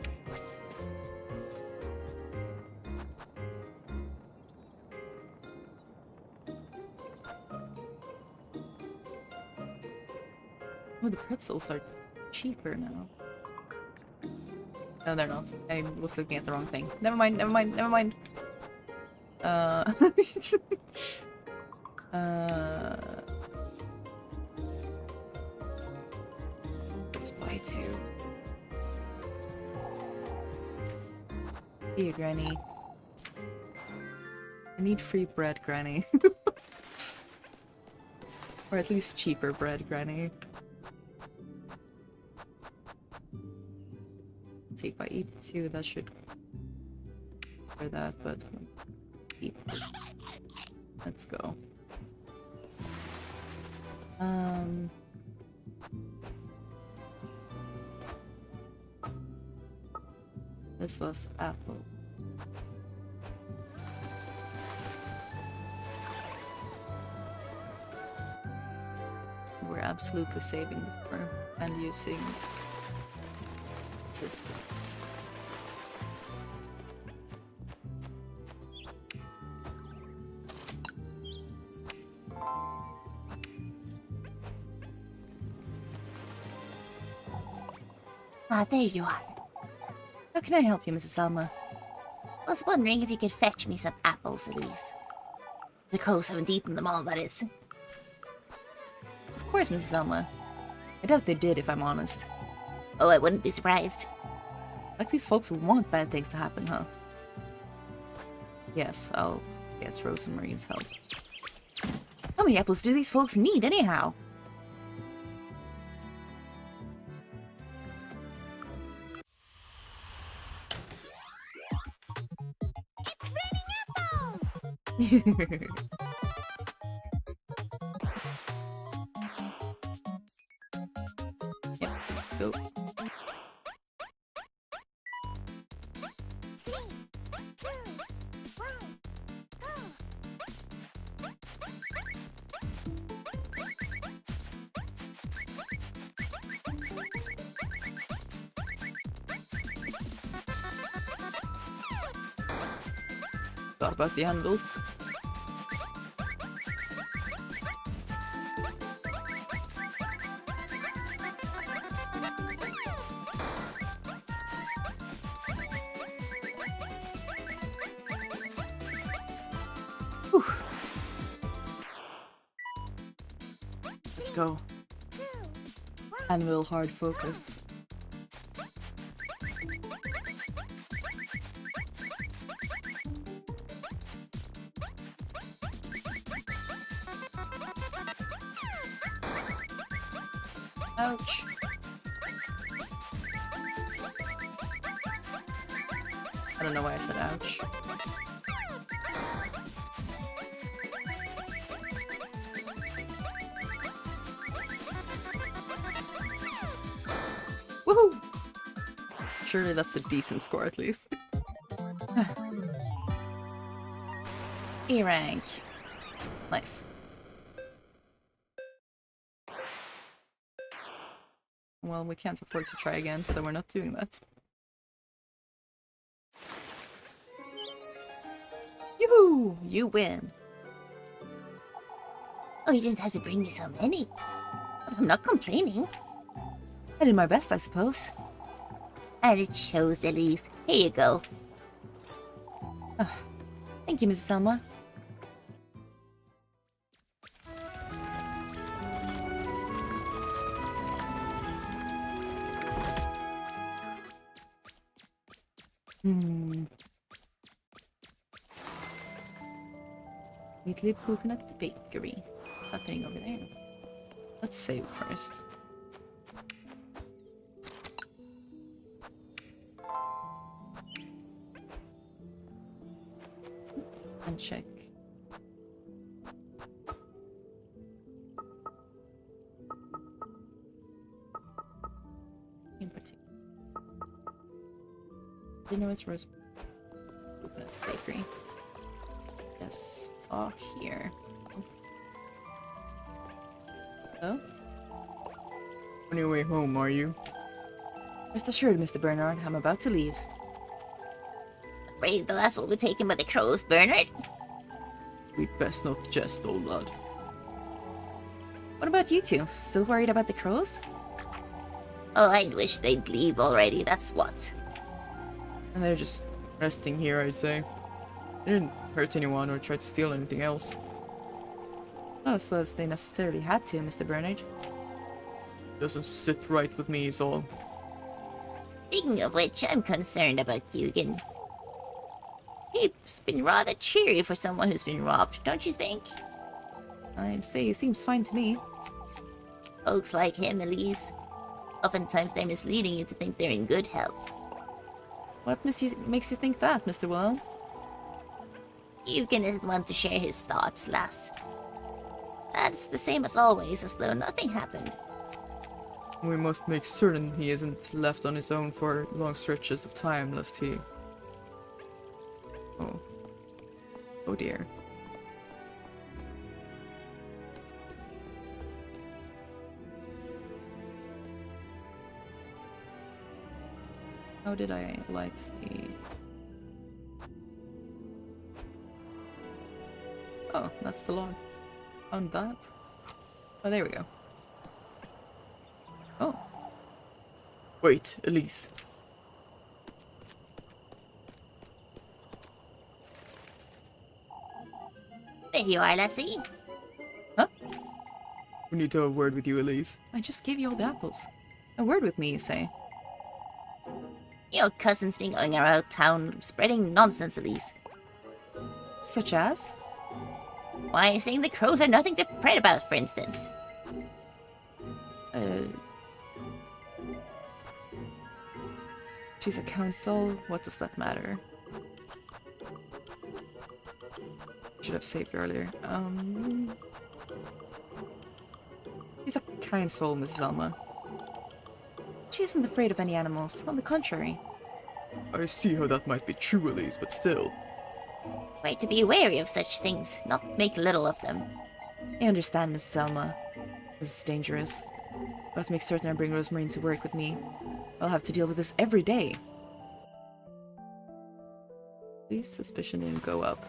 Oh, the pretzels are cheaper now. No, they're not. I was looking at the wrong thing. Never mind, never mind, never mind. Uh... Let's buy two. Here, Granny. I need free bread, Granny. Or at least cheaper bread, Granny. Let's see, if I eat two, that should cover that, but eat. Let's go. This was apple. We're absolutely saving before and using systems. Ah, there you are. How can I help you, Mrs. Alma? I was wondering if you could fetch me some apples, Elise. The crows haven't eaten them all, that is. Of course, Mrs. Alma. I doubt they did, if I'm honest. Oh, I wouldn't be surprised. Like these folks who want bad things to happen, huh? Yes, I'll get Rosemarie's help. How many apples do these folks need, anyhow? Yep, let's go. Thought about the handles. Whew. Let's go. Anvil hard focus. Ouch. I don't know why I said ouch. Woohoo! Surely that's a decent score at least. E rank. Nice. Well, we can't afford to try again, so we're not doing that. Yoo-hoo! You win. Oh, you didn't have to bring me so many. But I'm not complaining. I did my best, I suppose. And it shows, Elise. Here you go. Thank you, Mrs. Selma. Wheatley pooping at the bakery. What's happening over there? Let's save first. And check. In particular. Dinner with Rose. Open at the bakery. Yes, talk here. Oh? On your way home, are you? Rest assured, Mr. Bernard, I'm about to leave. Afraid the last will be taken by the crows, Bernard. We'd best not jest, old lad. What about you two? Still worried about the crows? Oh, I'd wish they'd leave already, that's what. And they're just resting here, I'd say. They didn't hurt anyone or try to steal anything else. Not as they necessarily had to, Mr. Bernard. Doesn't sit right with me, is all. Speaking of which, I'm concerned about Eugen. He's been rather cheery for someone who's been robbed, don't you think? I'd say he seems fine to me. Folks like him, Elise. Oftentimes they're misleading you to think they're in good health. What makes you think that, Mr. Wilhelm? Eugen isn't one to share his thoughts, lass. That's the same as always, as though nothing happened. We must make certain he isn't left on his own for long stretches of time, lest he... Oh. Oh dear. How did I light the... Oh, that's the log. Found that. Oh, there we go. Oh. Wait, Elise. There you are, lassie. We need to have a word with you, Elise. I just gave you all the apples. A word with me, you say? Your cousin's been going around town spreading nonsense, Elise. Such as? Why, saying the crows are nothing to fret about, for instance. She's a council. What does that matter? Should have saved earlier. She's a kind soul, Mrs. Alma. She isn't afraid of any animals. On the contrary. I see how that might be true, Elise, but still. We're to be wary of such things, not make little of them. I understand, Mrs. Alma. This is dangerous. I have to make certain I bring Rosemary to work with me. I'll have to deal with this every day. Please, suspicion didn't go up.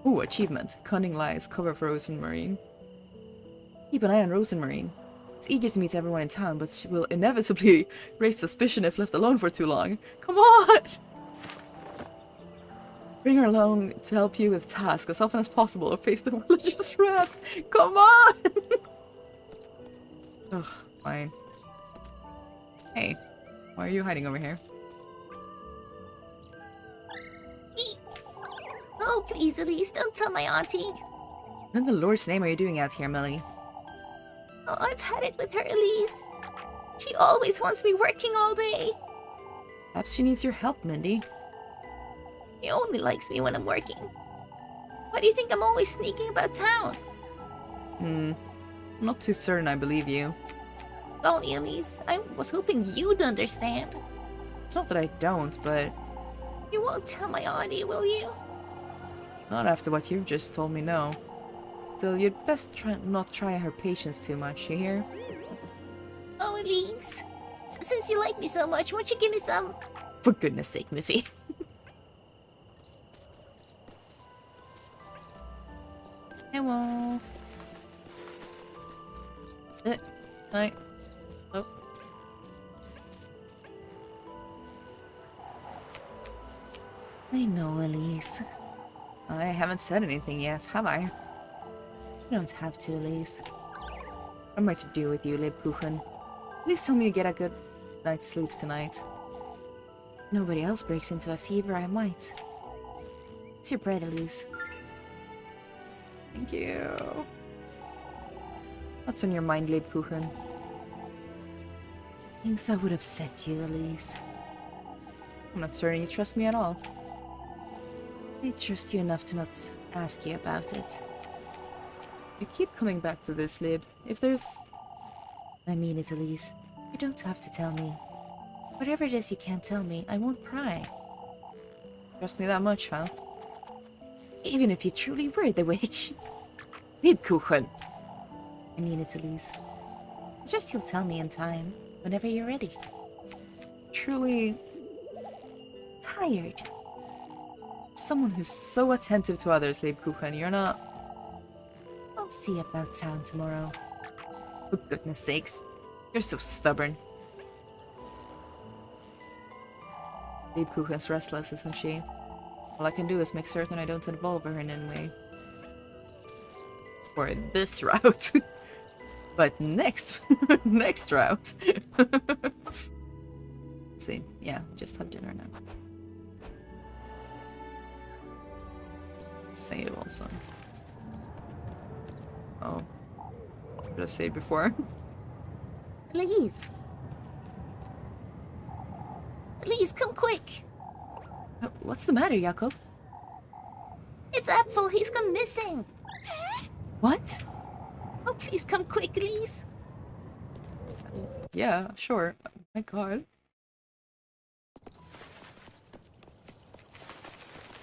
Ooh, achievement. Cunning lies. Cover for Rosemary. Keep an eye on Rosemary. She's eager to meet everyone in town, but she will inevitably raise suspicion if left alone for too long. Come on! Bring her along to help you with tasks as often as possible or face the villagers' wrath. Come on! Ugh, fine. Hey, why are you hiding over here? Oh, please, Elise, don't tell my auntie. What in the Lord's name are you doing out here, Millie? Oh, I've had it with her, Elise. She always wants me working all day. Perhaps she needs your help, Mindy. She only likes me when I'm working. Why do you think I'm always sneaking about town? I'm not too certain I believe you. Golly, Elise, I was hoping you'd understand. It's not that I don't, but You won't tell my auntie, will you? not after what you've just told me, no. Still, you'd best not try her patience too much, you hear? Oh, Elise, since you like me so much, won't you give me some? For goodness sake, Miffy. Hello. Hi. Oh. I know, Elise. I haven't said anything yet, have I? You don't have to, Elise. What am I to do with you, Lebkuchen? Please tell me you get a good night's sleep tonight. If nobody else breaks into a fever, I might. It's your bread, Elise. Thank you. What's on your mind, Lebkuchen? Things that would upset you, Elise. I'm not certain you trust me at all. I trust you enough to not ask you about it. You keep coming back to this, Lib. If there's... I mean it, Elise. You don't have to tell me. Whatever it is you can't tell me, I won't pry. Trust me that much, huh? Even if you truly were the witch. Lebkuchen! I mean it, Elise. Just you'll tell me in time, whenever you're ready. Truly Tired. someone who's so attentive to others, Lebkuchen. You're not. I'll see you about town tomorrow. For goodness sakes. You're so stubborn. Lebkuchen's restless, isn't she? All I can do is make certain I don't involve her in any way. For this route. But next next route. See, yeah, just have dinner now. Save also. Oh. Should have saved before. Please. Please, come quick. What's the matter, Jakob? It's Apfel. He's gone missing. What? Oh, please come quick, please. Yeah, sure. Oh my god.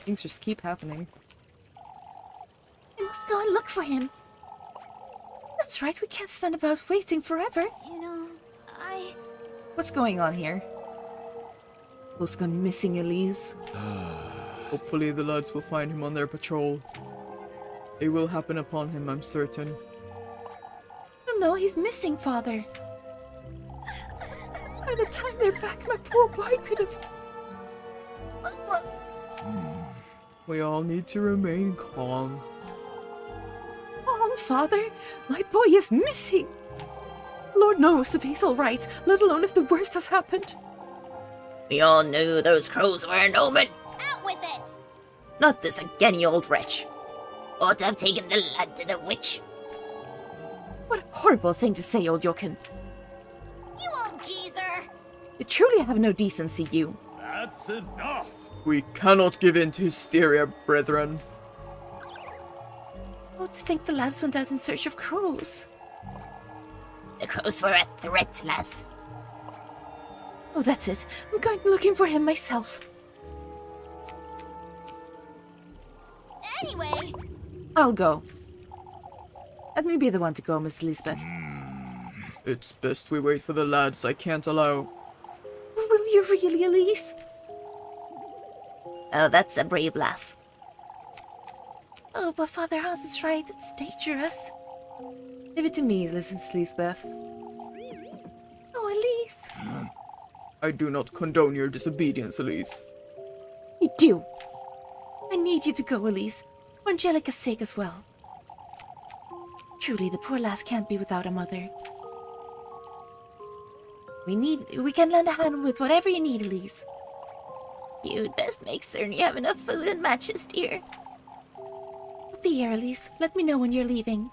Things just keep happening. We must go and look for him. That's right, we can't stand about waiting forever. You know, What's going on here? Will's gone missing, Elise. Hopefully the lads will find him on their patrol. They will happen upon him, I'm certain. Oh no, he's missing, Father. By the time they're back, my poor boy could have... We all need to remain calm. Oh, Father, my boy is missing. Lord knows if he's all right, let alone if the worst has happened. we all knew those crows were an omen. Out with it! Not this again, you old wretch. Ought to have taken the lad to the witch. What a horrible thing to say, old Jochen. You old geezer! You truly have no decency, you. That's enough! We cannot give in to hysteria, brethren. Oh, to think the lads went out in search of crows. The crows were a threat, lass. Oh, that's it. I'm going looking for him myself. Anyway, I'll go. Let me be the one to go, Miss Lisbeth. It's best we wait for the lads. I can't allow... Will you really, Elise? Oh, that's a brave lass. Oh, but Father Hans is right. It's dangerous. Leave it to me, listen, Lisbeth. Oh, Elise. I do not condone your disobedience, Elise. You do. I need you to go, Elise. For Angelica's sake as well. Truly, the poor lass can't be without a mother. We can lend a hand with whatever you need, Elise. You'd best make certain you have enough food and matches, dear. I'll be here, Elise. Let me know when you're leaving.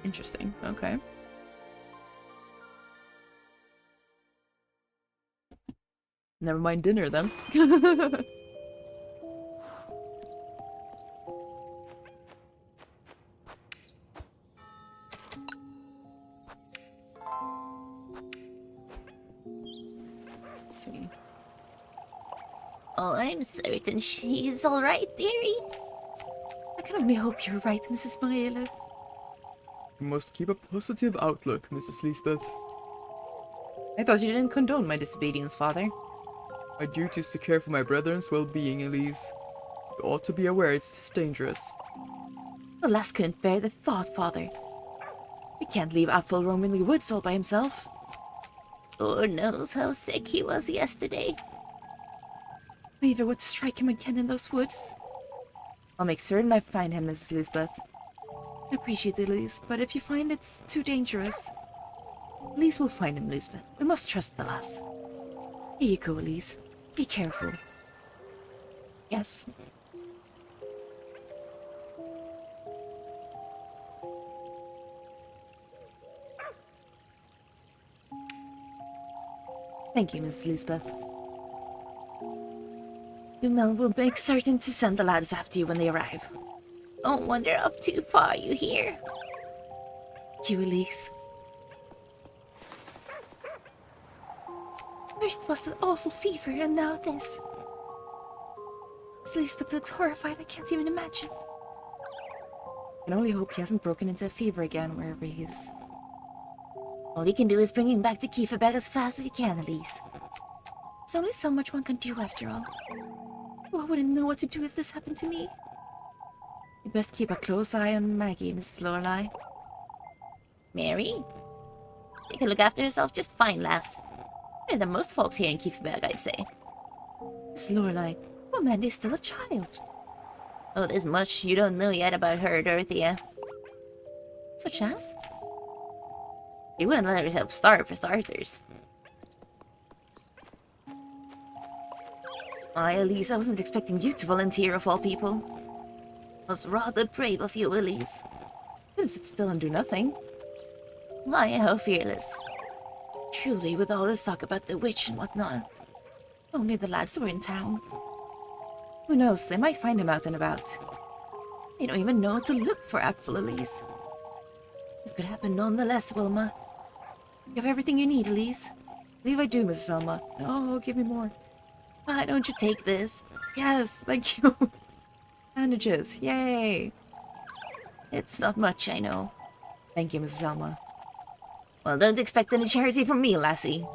Interesting. Okay. Never mind dinner then. Let's see. Oh, I'm certain she's all right, dearie. I can only hope you're right, Mrs. Marielle. You must keep a positive outlook, Mrs. Lisbeth. I thought you didn't condone my disobedience, Father. My duty is to care for my brethren's well-being, Elise. You ought to be aware it's dangerous. The lass couldn't bear the thought, Father. We can't leave Apfel roaming the woods all by himself. Lord knows how sick he was yesterday. Leave her would strike him again in those woods. I'll make certain I find him, Mrs. Lisbeth. I appreciate it, Elise, but if you find it's too dangerous... Elise will find him, Lisbeth. We must trust the lass. Here you go, Elise. Be careful. Yes. Thank you, Miss Lisbeth. Umel will make certain to send the lads after you when they arrive. Don't wander up too far, you hear? You, Elise. First was that awful fever, and now this. Miss Lisbeth looks horrified. I can't even imagine. can only hope he hasn't broken into a fever again wherever he is. All you can do is bring him back to Kieferberg as fast as you can, Elise. There's only so much one can do after all. Oh, I wouldn't know what to do if this happened to me. You'd best keep a close eye on Maggie, Mrs. Lorelei. Mary? She can look after herself just fine, lass. Better than most folks here in Kieferberg, I'd say. Mrs. Lorelei, well, Mandy's still a child. Oh, there's much you don't know yet about her, Dorothea. Such as? She wouldn't let herself starve, for starters. Why, Elise, I wasn't expecting you to volunteer of all people. Was rather brave of you, Elise. You'll sit still and do nothing. Why, how fearless. Truly, with all this talk about the witch and whatnot. Only the lads were in town. Who knows, they might find him out and about. They don't even know to look for Apfel, Elise. It could happen nonetheless, Wilma. You have everything you need, Elise. I believe I do, Mrs. Selma. No, give me more. Why don't you take this? Yes, thank you. Bandages, yay. It's not much, I know. Thank you, Mrs. Selma. Well, don't expect any charity from me, lassie.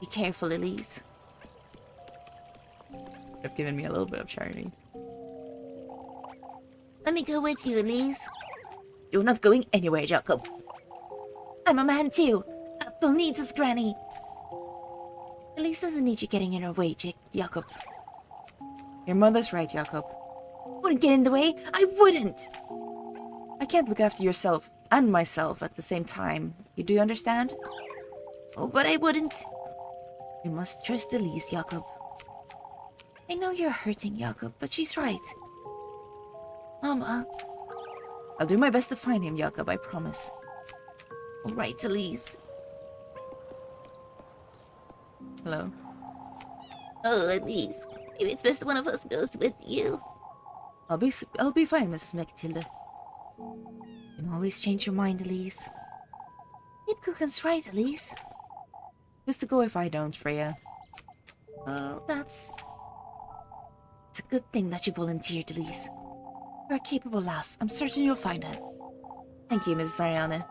Be careful, Elise. Have given me a little bit of charity. Let me go with you, Elise. You're not going anywhere, Jacob. I'm a man too. Apple needs his granny. Elise doesn't need you getting in her way, Jacob. Your mother's right, Jacob. Wouldn't get in the way. I wouldn't. I can't look after yourself and myself at the same time. You do understand? Oh, but I wouldn't. You must trust Elise, Jacob. I know you're hurting, Jacob, but she's right. Mama. I'll do my best to find him, Jacob, I promise. All right, Elise. Hello? Oh, Elise. Maybe it's best one of us goes with you. I'll be fine, Mrs. Matilda. You can always change your mind, Elise. Nibkuchen's right, Elise. Who's to go if I don't, Freya? Well, It's a good thing that you volunteered, Elise. You're a capable lass. I'm certain you'll find her. Thank you, Mrs. Ariana.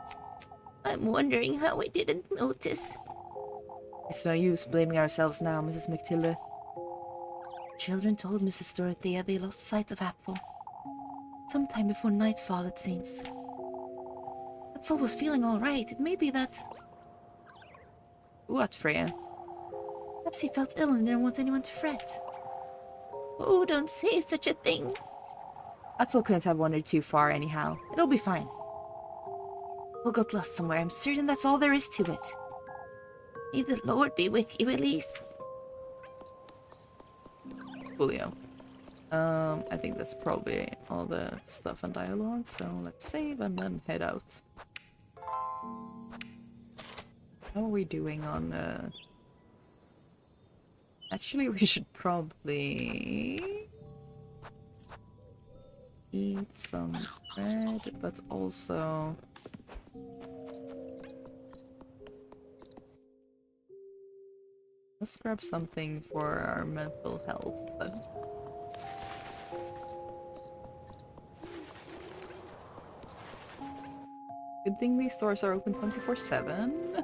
I'm wondering how I didn't notice. It's no use blaming ourselves now, Mrs. Matilda. Children told Mrs. Dorothea they lost sight of Apfel. Sometime before nightfall, it seems. Apfel was feeling all right. It may be that... What, Freya? Perhaps he felt ill and didn't want anyone to fret. Oh, don't say such a thing. Apfel couldn't have wandered too far anyhow. It'll be fine. Apfel got lost somewhere. I'm certain that's all there is to it. May the Lord be with you, Elise. Julio. I think that's probably all the stuff and dialogue, so let's save and then head out. How are we doing on, Actually, we should probably eat some bread, but also... Let's grab something for our mental health. Good thing these stores are open 24/7.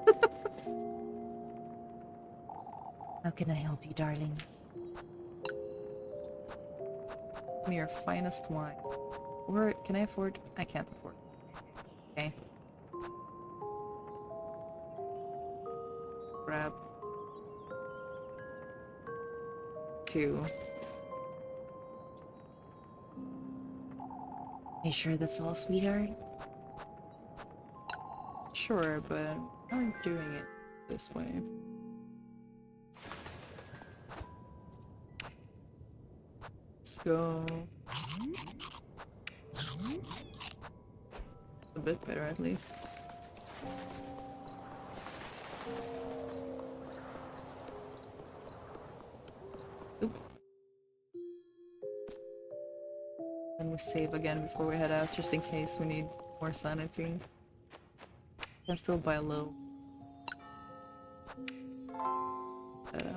How can I help you, darling? Give me your finest wine. Or can I afford? I can't afford. Okay. Grab 2. You sure that's all, sweetheart? Sure, but I'm doing it this way. Let's go. A bit better at least. Oop. Then we save again before we head out, just in case we need more sanity. Can still buy low.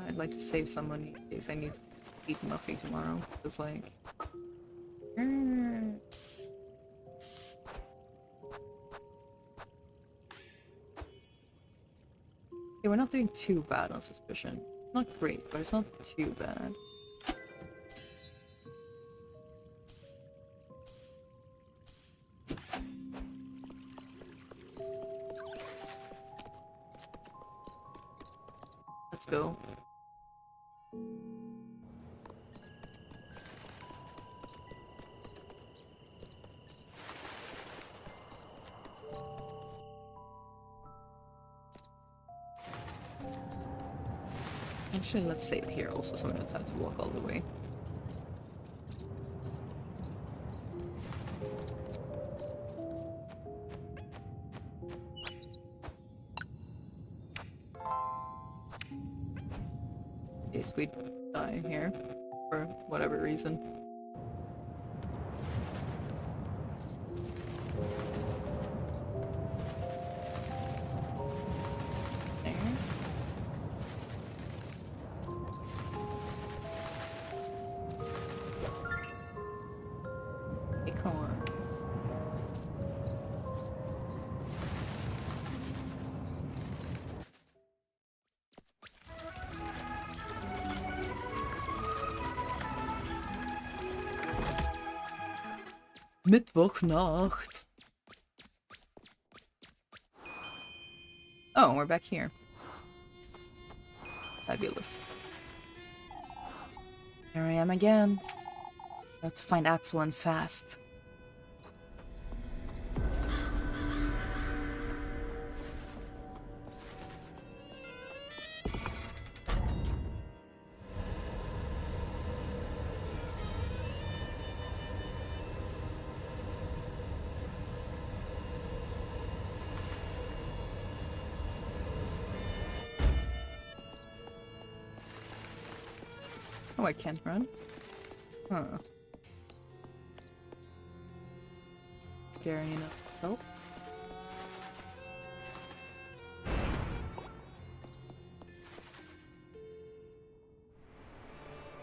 I'd like to save some money in case I need to eat Muffy tomorrow. Just like... Okay, we're not doing too bad on suspicion. Not great, but it's not too bad. Let's go. Actually, let's save here also so we don't have to walk all the way. In case we die here for whatever reason. There. Acorns. Mittwochnacht. Oh, we're back here. Fabulous. Here I am again. I have to find Apfel and fast. Oh, I can't run? Huh. Scary enough itself.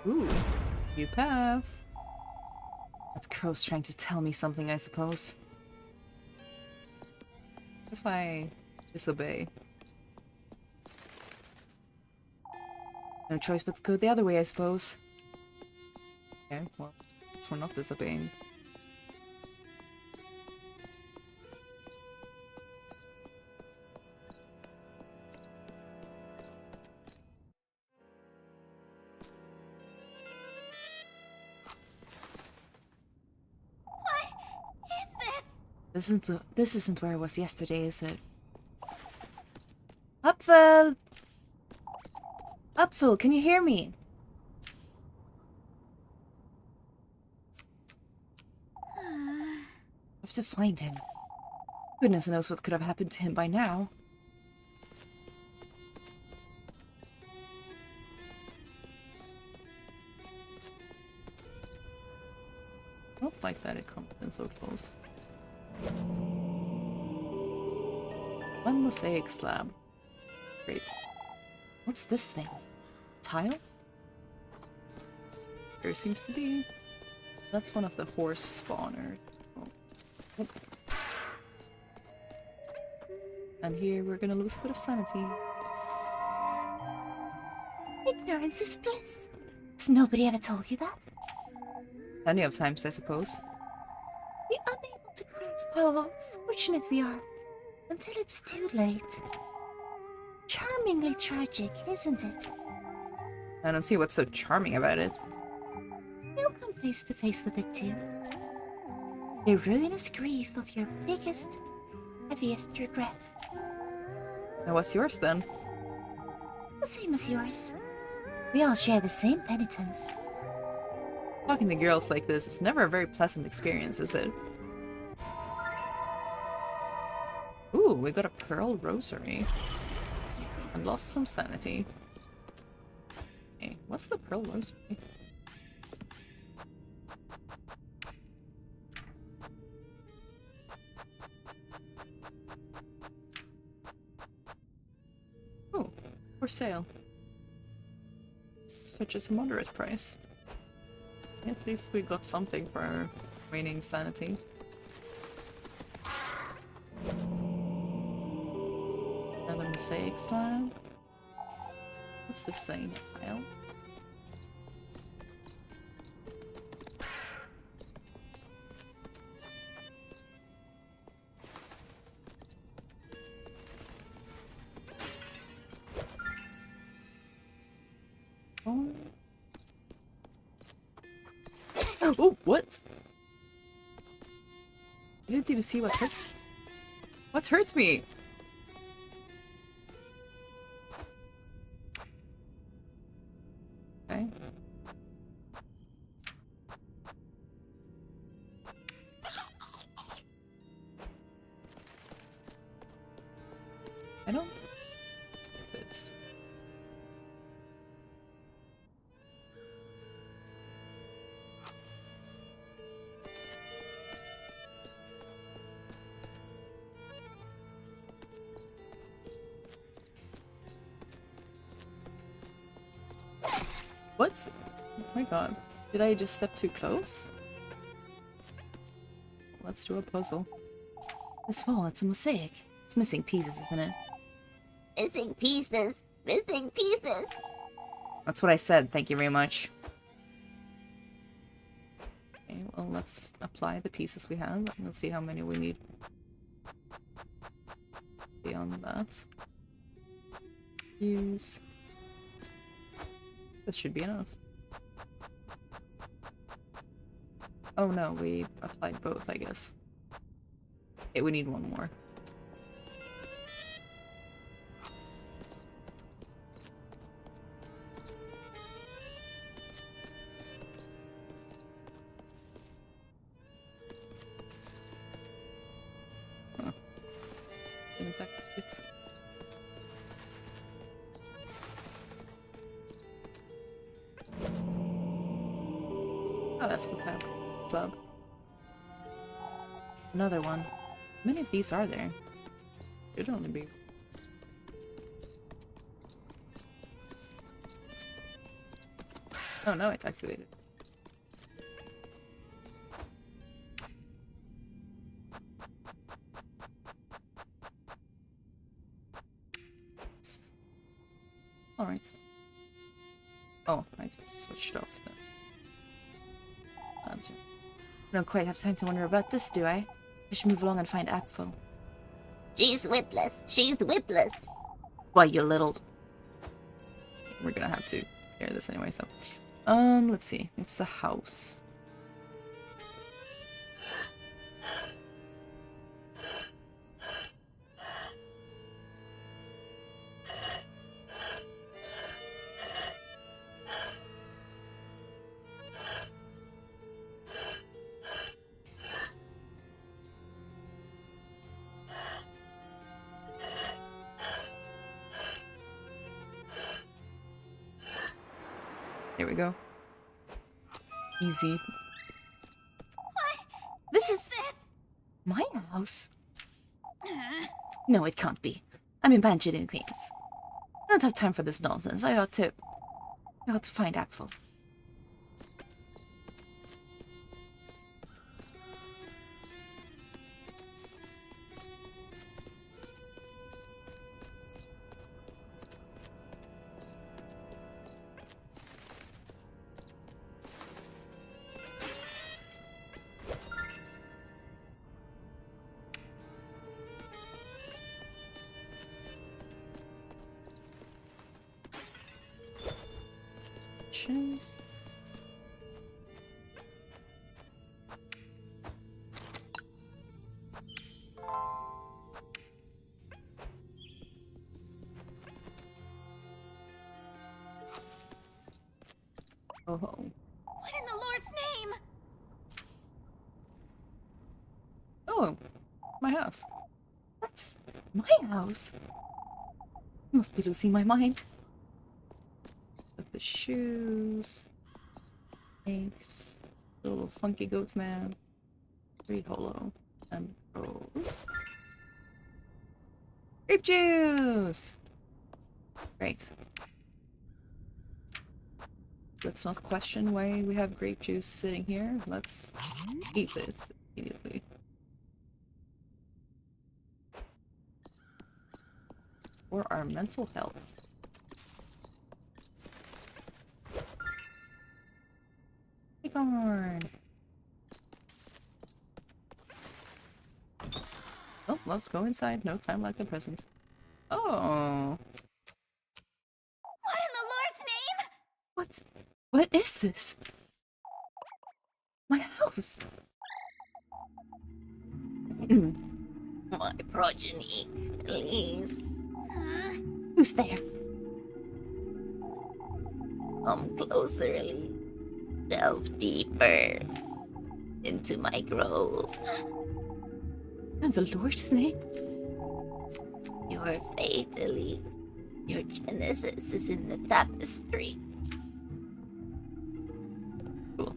Ooh, new path. That crow's trying to tell me something, I suppose. What if I disobey? No choice but to go the other way, I suppose. Okay, well, I guess we're not disobeying. This isn't where I was yesterday, is it? Apfel! Apfel, can you hear me? I have to find him. Goodness knows what could have happened to him by now. I don't like that it comes in so close. One mosaic slab. Great. What's this thing? Tile? There seems to be. That's one of the horse spawners. Oh. And here we're gonna lose a bit of sanity. Ignorance is bliss. Has nobody ever told you that? Plenty of times, I suppose. We're unable to grasp how fortunate we are until it's too late. Charmingly tragic, isn't it? I don't see what's so charming about it. You'll come face to face with it too. The ruinous grief of your biggest, heaviest regret. Now what's yours then? The same as yours. We all share the same penitence. Talking to girls like this is never a very pleasant experience, is it? Ooh, we got a pearl rosary. And lost some sanity. Okay, what's the pearl rosary? Oh, for sale. This fetches a moderate price. At least we got something for our remaining sanity. Another mosaic slab. What's this thing? Tile? Oh. Oh, what? I didn't even see what hurt. What hurt me? Okay. I don't. If it's. What? Oh my god. Did I just step too close? Let's do a puzzle. This wall, it's a mosaic. It's missing pieces, isn't it? Missing pieces. Missing pieces. That's what I said, thank you very much. Okay, well, let's apply the pieces we have. Let's see how many we need. Beyond that. Use. This should be enough. Oh no, we applied both, I guess. Okay, we need one more. Huh. Didn't exactly fit. Oh, that's the tab. Club. Another one. How many of these are there? Should only be. Oh no, it's activated. Alright. Oh, I just switched off the lantern. I don't quite have time to wonder about this, do I? I should move along and find Apfel. She's whipless. She's whipless. Why, you little... We're gonna have to clear this anyway, so. Let's see. It's a house. Here we go. Easy. This is... my house? No, it can't be. I'm in Banjid in Queens. I don't have time for this nonsense. I ought to find Apfel. Choose. Oh. What in the Lord's name? Oh, my house. That's my house. I must be losing my mind. With the shoes. Eggs. Little funky goat man. 3 hollow. And rose. Grape juice! Great. Let's not question why we have grape juice sitting here. Let's eat it immediately. For our mental health. popcorn. Oh, let's go inside. No time like the present. Oh. What in the Lord's name? What? What is this? My house. My progeny, Elise. Who's there? Come closer, Elise. Delve deeper into my grove. In the Lord's name? Your fate, Elise. Your genesis is in the tapestry. Cool.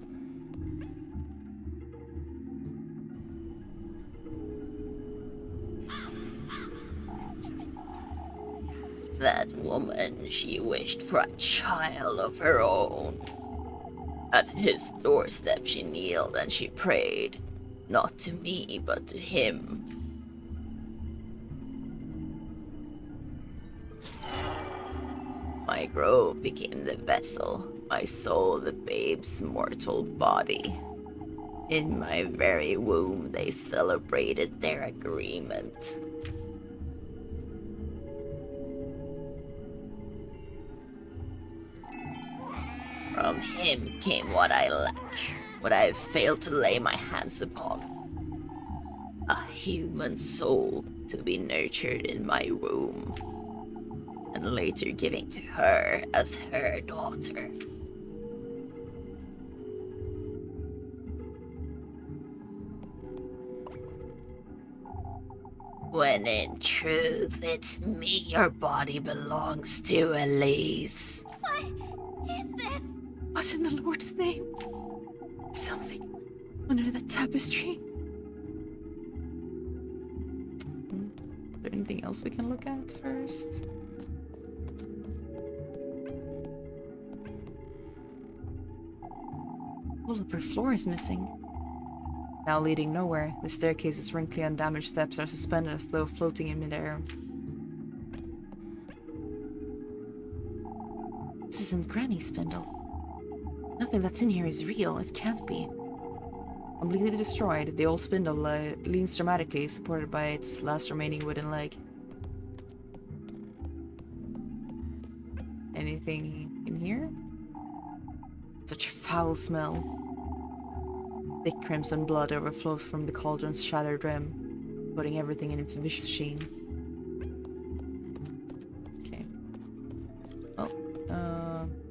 That woman, she wished for a child of her own. At his doorstep she kneeled and she prayed, not to me, but to him. My grove became the vessel, my soul the babe's mortal body. In my very womb they celebrated their agreement. From him came what I lack, what I have failed to lay my hands upon. A human soul to be nurtured in my womb, and later giving to her as her daughter. When in truth, it's me your body belongs to, Elise. What is this? What in the Lord's name? Something under the tapestry. Is there anything else we can look at first? Whole upper floor is missing. Now leading nowhere, the staircase's wrinkly and damaged steps are suspended as though floating in midair. This isn't Granny's spindle. Nothing that's in here is real, it can't be. Completely destroyed, the old spindle leans dramatically, supported by its last remaining wooden leg. Anything in here? Such a foul smell. Thick crimson blood overflows from the cauldron's shattered rim, putting everything in its vicious sheen. Okay. Well,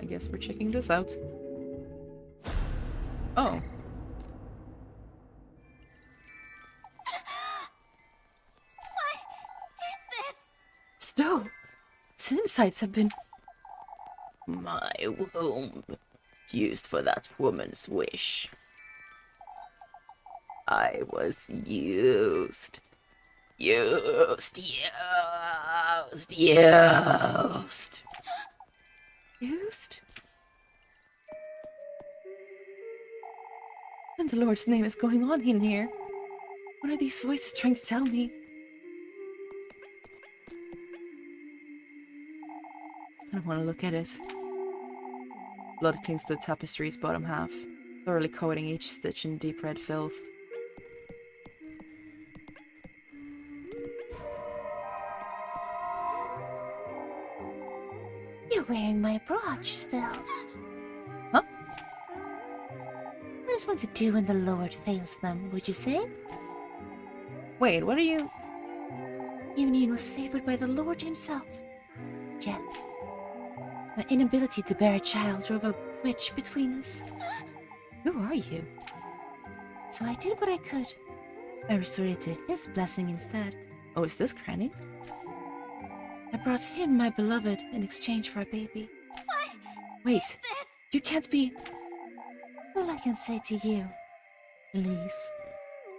I guess we're checking this out. Oh. What is this? Stowe! Its insides have been... My womb, used for that woman's wish. I was used. Used. Used? And the Lord's name is going on in here. What are these voices trying to tell me? I don't want to look at it. Blood clings to the tapestry's bottom half, thoroughly coating each stitch in deep red filth. You're wearing my brooch still. Huh? What is one to do when the Lord fails them, would you say? Wait, what are you... Union was favored by the Lord himself. Yet, my inability to bear a child drove a wedge between us. Who are you? So I did what I could. I resorted to his blessing instead. Oh, is this Granny? I brought him my beloved in exchange for a baby. What Wait, is this? you can't be... All I can say to you, Elise,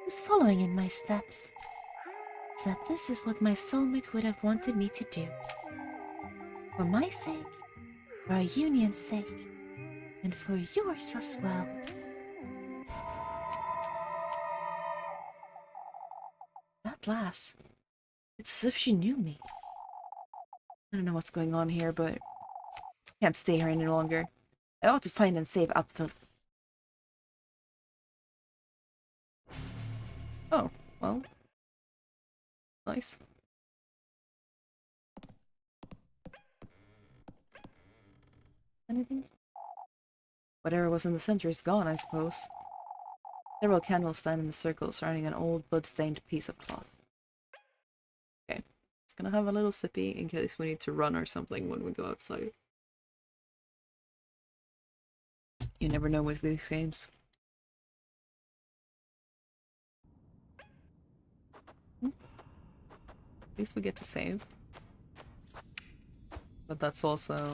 who's following in my steps, is that this is what my soulmate would have wanted me to do. For my sake, for our union's sake, and for yours as well. That lass. It's as if she knew me. I don't know what's going on here, but... I can't stay here any longer. I ought to find and save Apfel. Oh, well. Nice. Anything? Whatever was in the center is gone, I suppose. Several candles stand in the circle surrounding an old blood-stained piece of cloth. Okay. Just gonna have a little sippy in case we need to run or something when we go outside. You never know with these games. At least we get to save. But that's also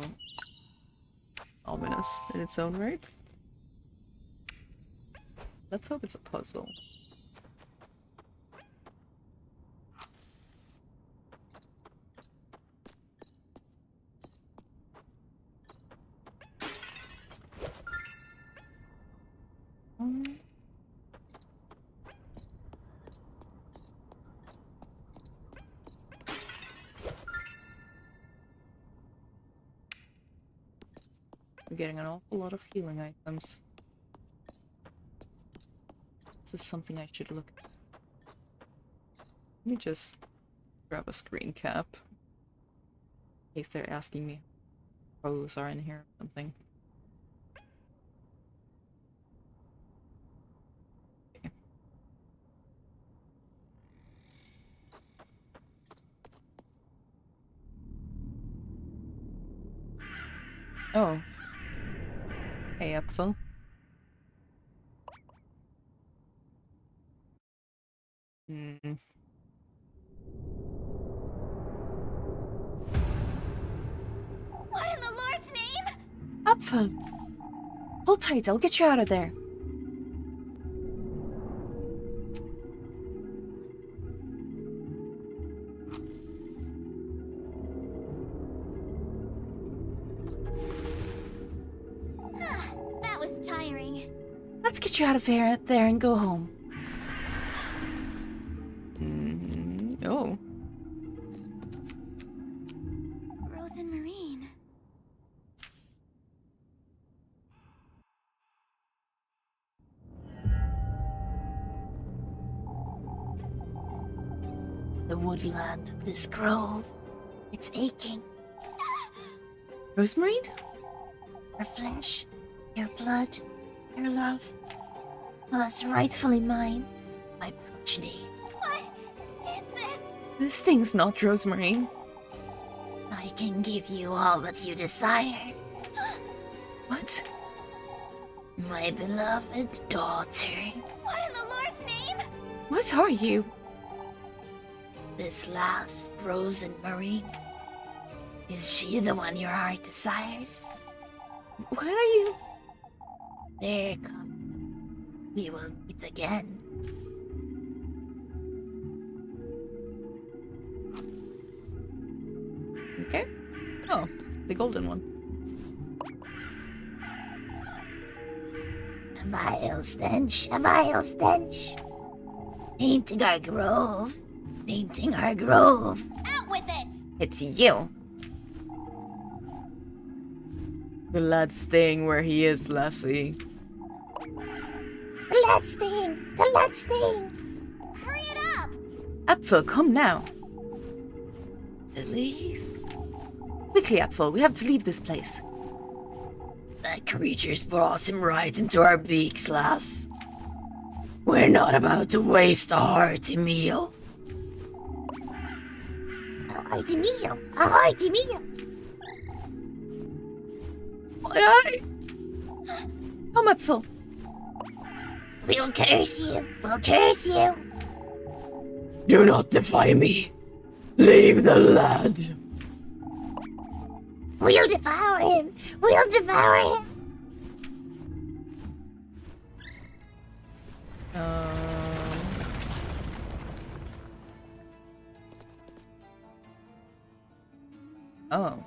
ominous in its own right. Let's hope it's a puzzle. I'm getting an awful lot of healing items. Is this something I should look at? Let me just grab a screen cap. In case they're asking me if pros are in here or something. Okay. Oh. Hey, Apfel. What in the Lord's name? Apfel! Hold tight, I'll get you out of there. That was tiring. Let's get you out of here there and go home. Oh. Rose and Marine. The woodland of this grove. It's aching. Rosemary? Your flesh, your blood, your love. Well, that's rightfully mine. My progeny. What is this? This thing's not Rosemary. I can give you all that you desire. What? My beloved daughter. What in the Lord's name? What are you? This lass, Rose and Marine. Is she the one your heart desires? What are you? There come. We will meet again. Okay. Oh, the golden one. A vile stench, a vile stench. Painting our grove. Painting our grove. Out with it! It's you. The lad's staying where he is, lassie. The lad stain! The lad stain! Hurry it up! Apfel, come now. Elise? Quickly, Apfel, we have to leave this place. That creature's brought him right into our beaks, lass. We're not about to waste a hearty meal. A hearty meal! A hearty meal! My eye! Come, Apfel. We'll curse you! We'll curse you! Do not defy me. Leave the lad. We'll devour him! We'll devour him! Oh.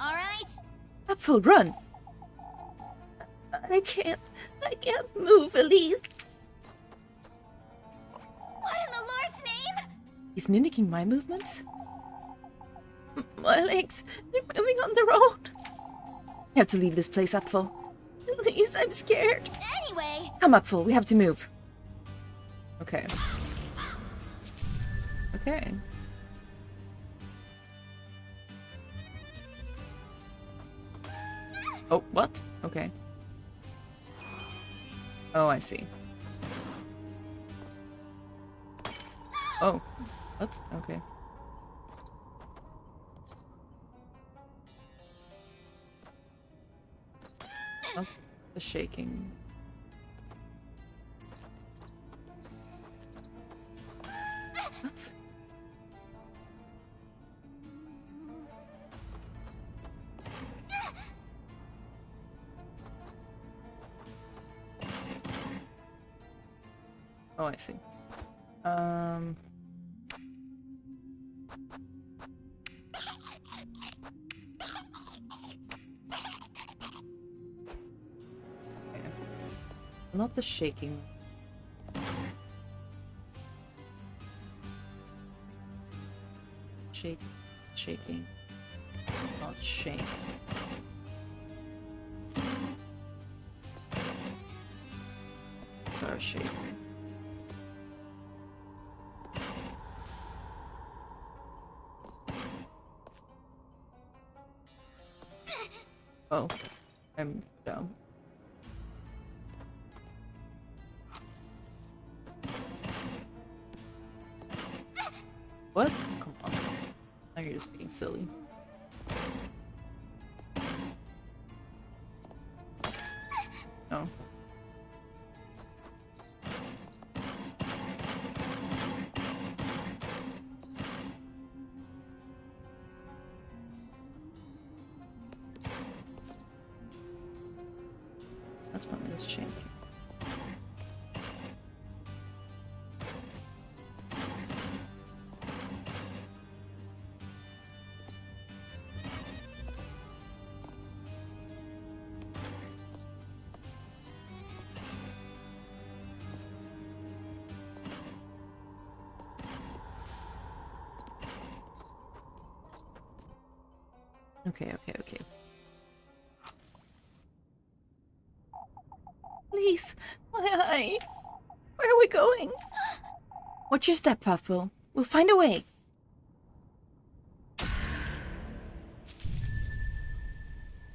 Alright? Apfel, run! I can't move, Elise. What in the Lord's name? He's mimicking my movements? My legs, they're moving on their own. We have to leave this place, Apfel. Elise, I'm scared. Anyway, Come, Apfel, we have to move. Okay. Okay. Oh, what? Okay. Oh, I see. Oh, what? Okay. Oh, the shaking. What? Oh, I see. Okay. Not the shaking. Shaking. Not shake. Sorry, shake. Oh, I'm dumb. What? Come on. Now you're just being silly. No. That's what I'm just shaking. Okay. Please, my eye. Where are we going? Watch your step, Puffle. We'll find a way.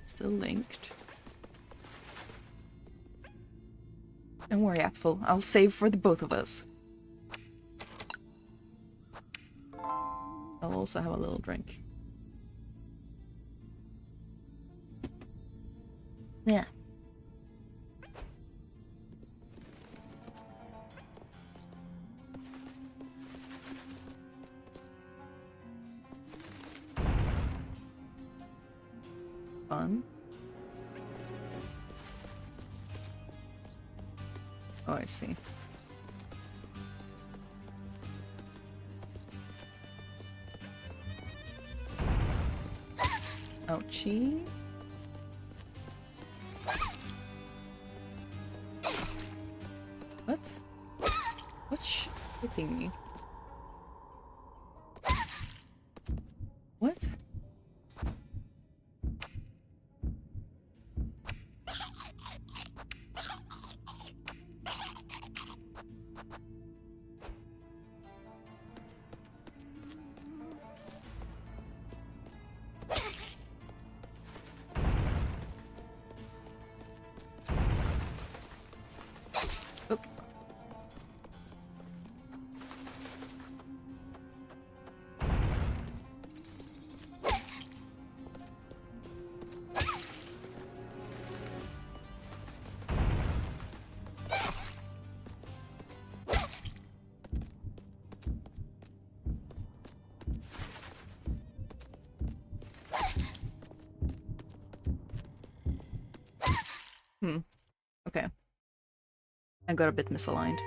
Still linked. Don't worry, Apfel. I'll save for the both of us. I'll also have a little drink. Yeah. Fun. Oh, I see. Ouchie. What? What's hitting me? What? Oop. Okay. I got a bit misaligned.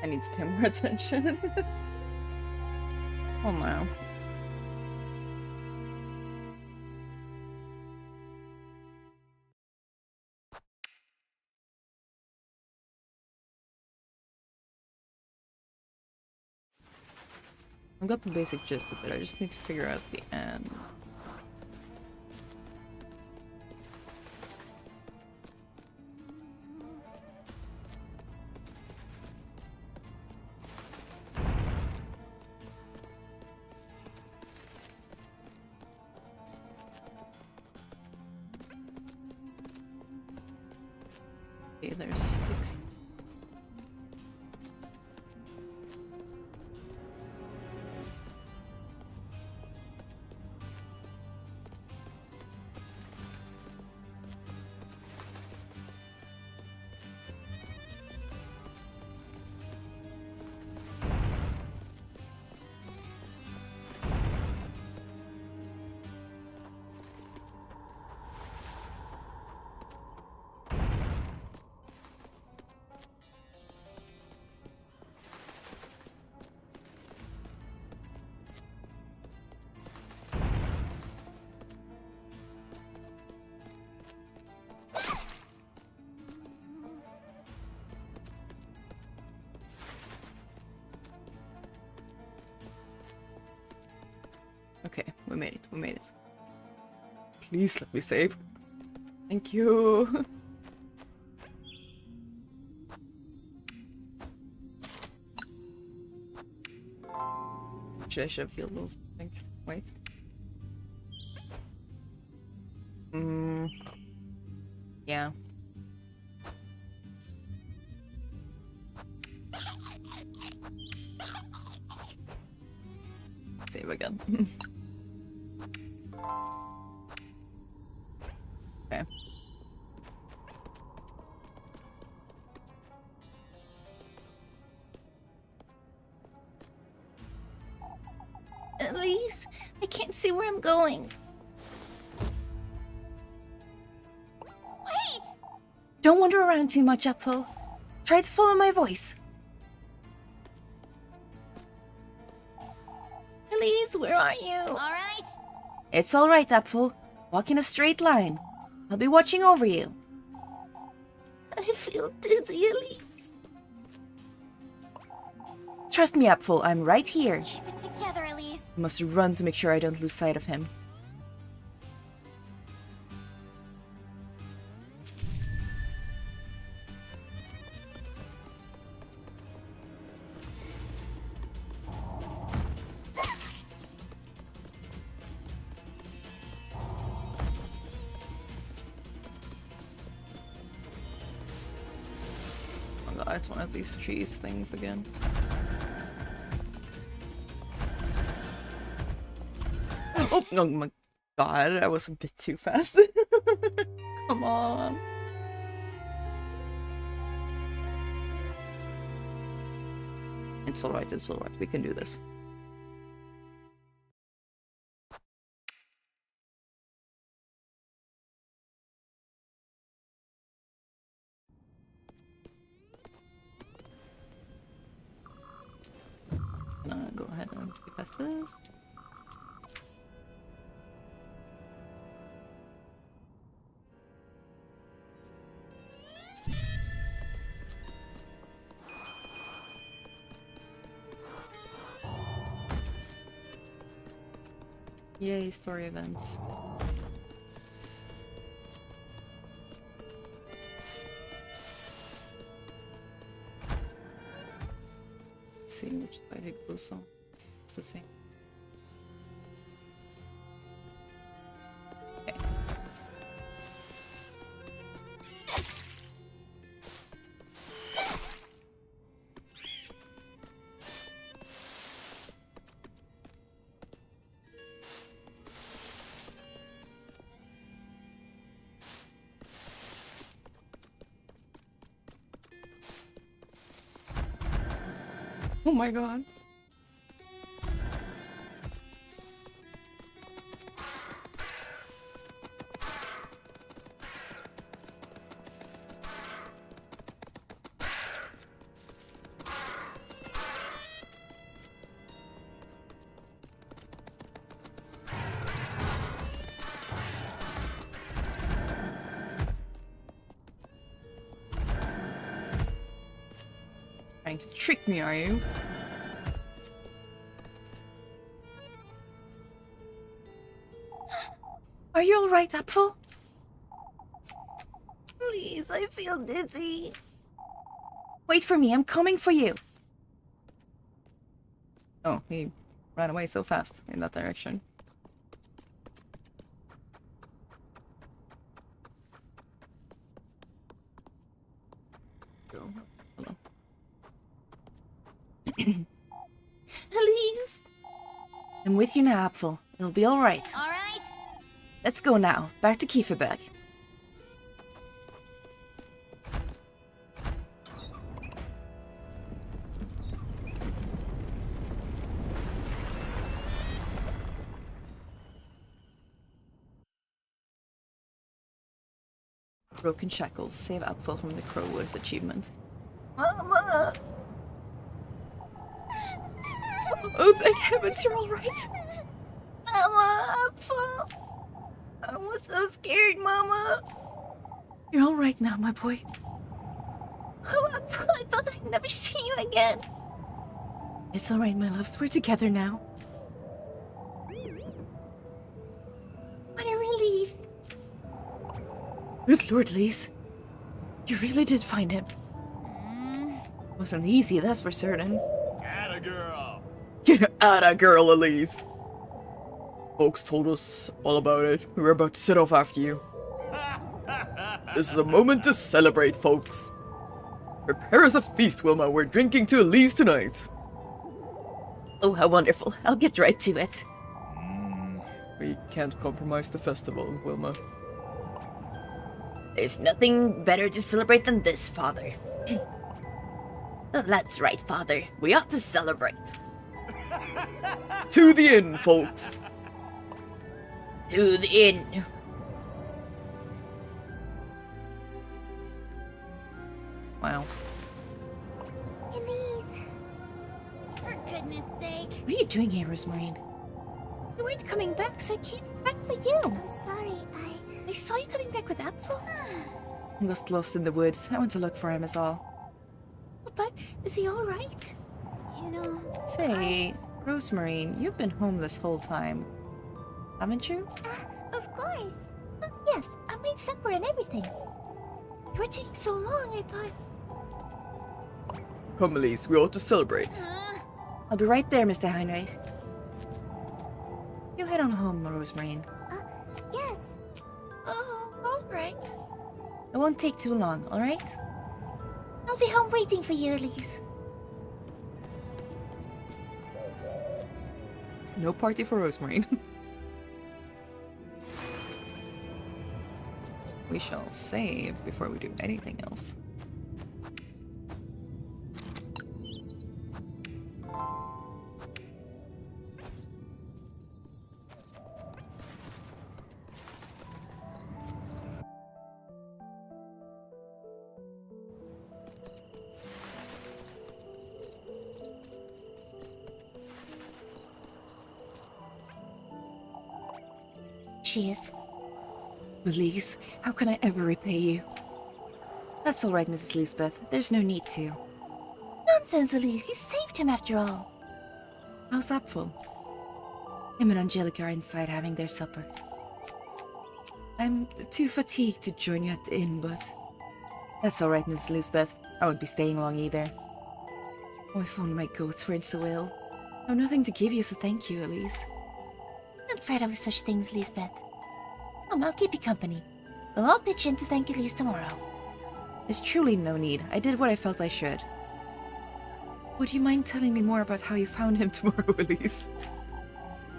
I need to pay more attention. Oh no. I've got the basic gist of it, I just need to figure out the end. Okay, there's sticks. Okay, we made it, we made it. Please let me save. Thank you. Actually, I should have healed those, I think. Wait. Yeah. Save again. Okay. Elise, I can't see where I'm going. Wait! Don't wander around too much, Apfel. Try to follow my voice. Elise, where are you? Alright. It's alright, Apfel. Walk in a straight line. I'll be watching over you. I feel dizzy, Elise. Trust me, Apfel, I'm right here. Keep it together, Elise. I must run to make sure I don't lose sight of him. Oh god, it's one of these cheese things again. Oh my god, I was a bit too fast. Come on. It's alright, we can do this. Go ahead and skip past this. Yay, story events. Let's see which side it goes on. It's the same. Okay. Oh my god. Trying to trick me, are you? Are you alright, Apfel? Please, I feel dizzy. Wait for me, I'm coming for you. Oh, he ran away so fast in that direction. Go. Hello. Elise! I'm with you now, Apfel. It'll be alright. All right. Let's go now. Back to Kieferberg. Broken shackles. Save Apfel from the Crowwoods achievement. Mama! Oh, thank heavens, you're alright! Mama! Apfel! I was so scared, Mama! You're alright now, my boy. Oh, Apfel, I thought I'd never see you again. It's alright, my loves. We're together now. What a relief. Good Lord, Lise. You really did find him. Wasn't easy, that's for certain. Atta girl. Atta girl, Elise. Folks told us all about it. We were about to set off after you. This is a moment to celebrate, folks. Prepare us a feast, Wilma. We're drinking to Elise tonight. Oh, how wonderful. I'll get right to it. We can't compromise the festival, Wilma. There's nothing better to celebrate than this, Father. That's right, Father. We ought to celebrate. To the inn, folks. To the inn. Wow. Elise. For goodness sake. What are you doing here, Rosemarine? You weren't coming back, so I came back for you. I'm sorry. I saw you coming back with Apfel. He was lost in the woods. I went to look for him, is all. But is he alright? You know. Say, Rosemarine, you've been home this whole time. Haven't you? Of course. Yes, I made supper and everything. You were taking so long, I thought. Come, Elise. We ought to celebrate. I'll be right there, Mr. Heinrich. You head on home, Rosemarine. Yes. Oh, alright. It won't take too long, alright? I'll be home waiting for you, Elise. No party for Rosemarine. We shall save before we do anything else. She is. Elise, how can I ever repay you? That's all right, Mrs. Lisbeth. There's no need to. Nonsense, Elise. You saved him after all. How's Apfel? Him and Angelica are inside having their supper. I'm too fatigued to join you at the inn, but... That's all right, Mrs. Lisbeth. I won't be staying long either. Oh, if only my goats weren't so ill. I've nothing to give you, so thank you, Elise. Don't fret over such things, Lisbeth. I'll keep you company. We'll all pitch in to thank Elise tomorrow. There's truly no need. I did what I felt I should. Would you mind telling me more about how you found him tomorrow, Elise?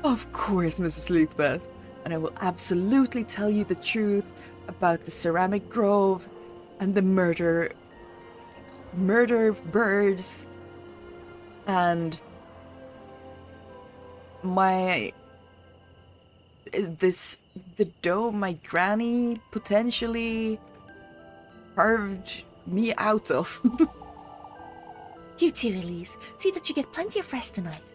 Of course, Mrs. Lisbeth. And I will absolutely tell you the truth about the ceramic grove and the murder birds and the dough my granny potentially carved me out of. You too, Elise. See that you get plenty of rest tonight.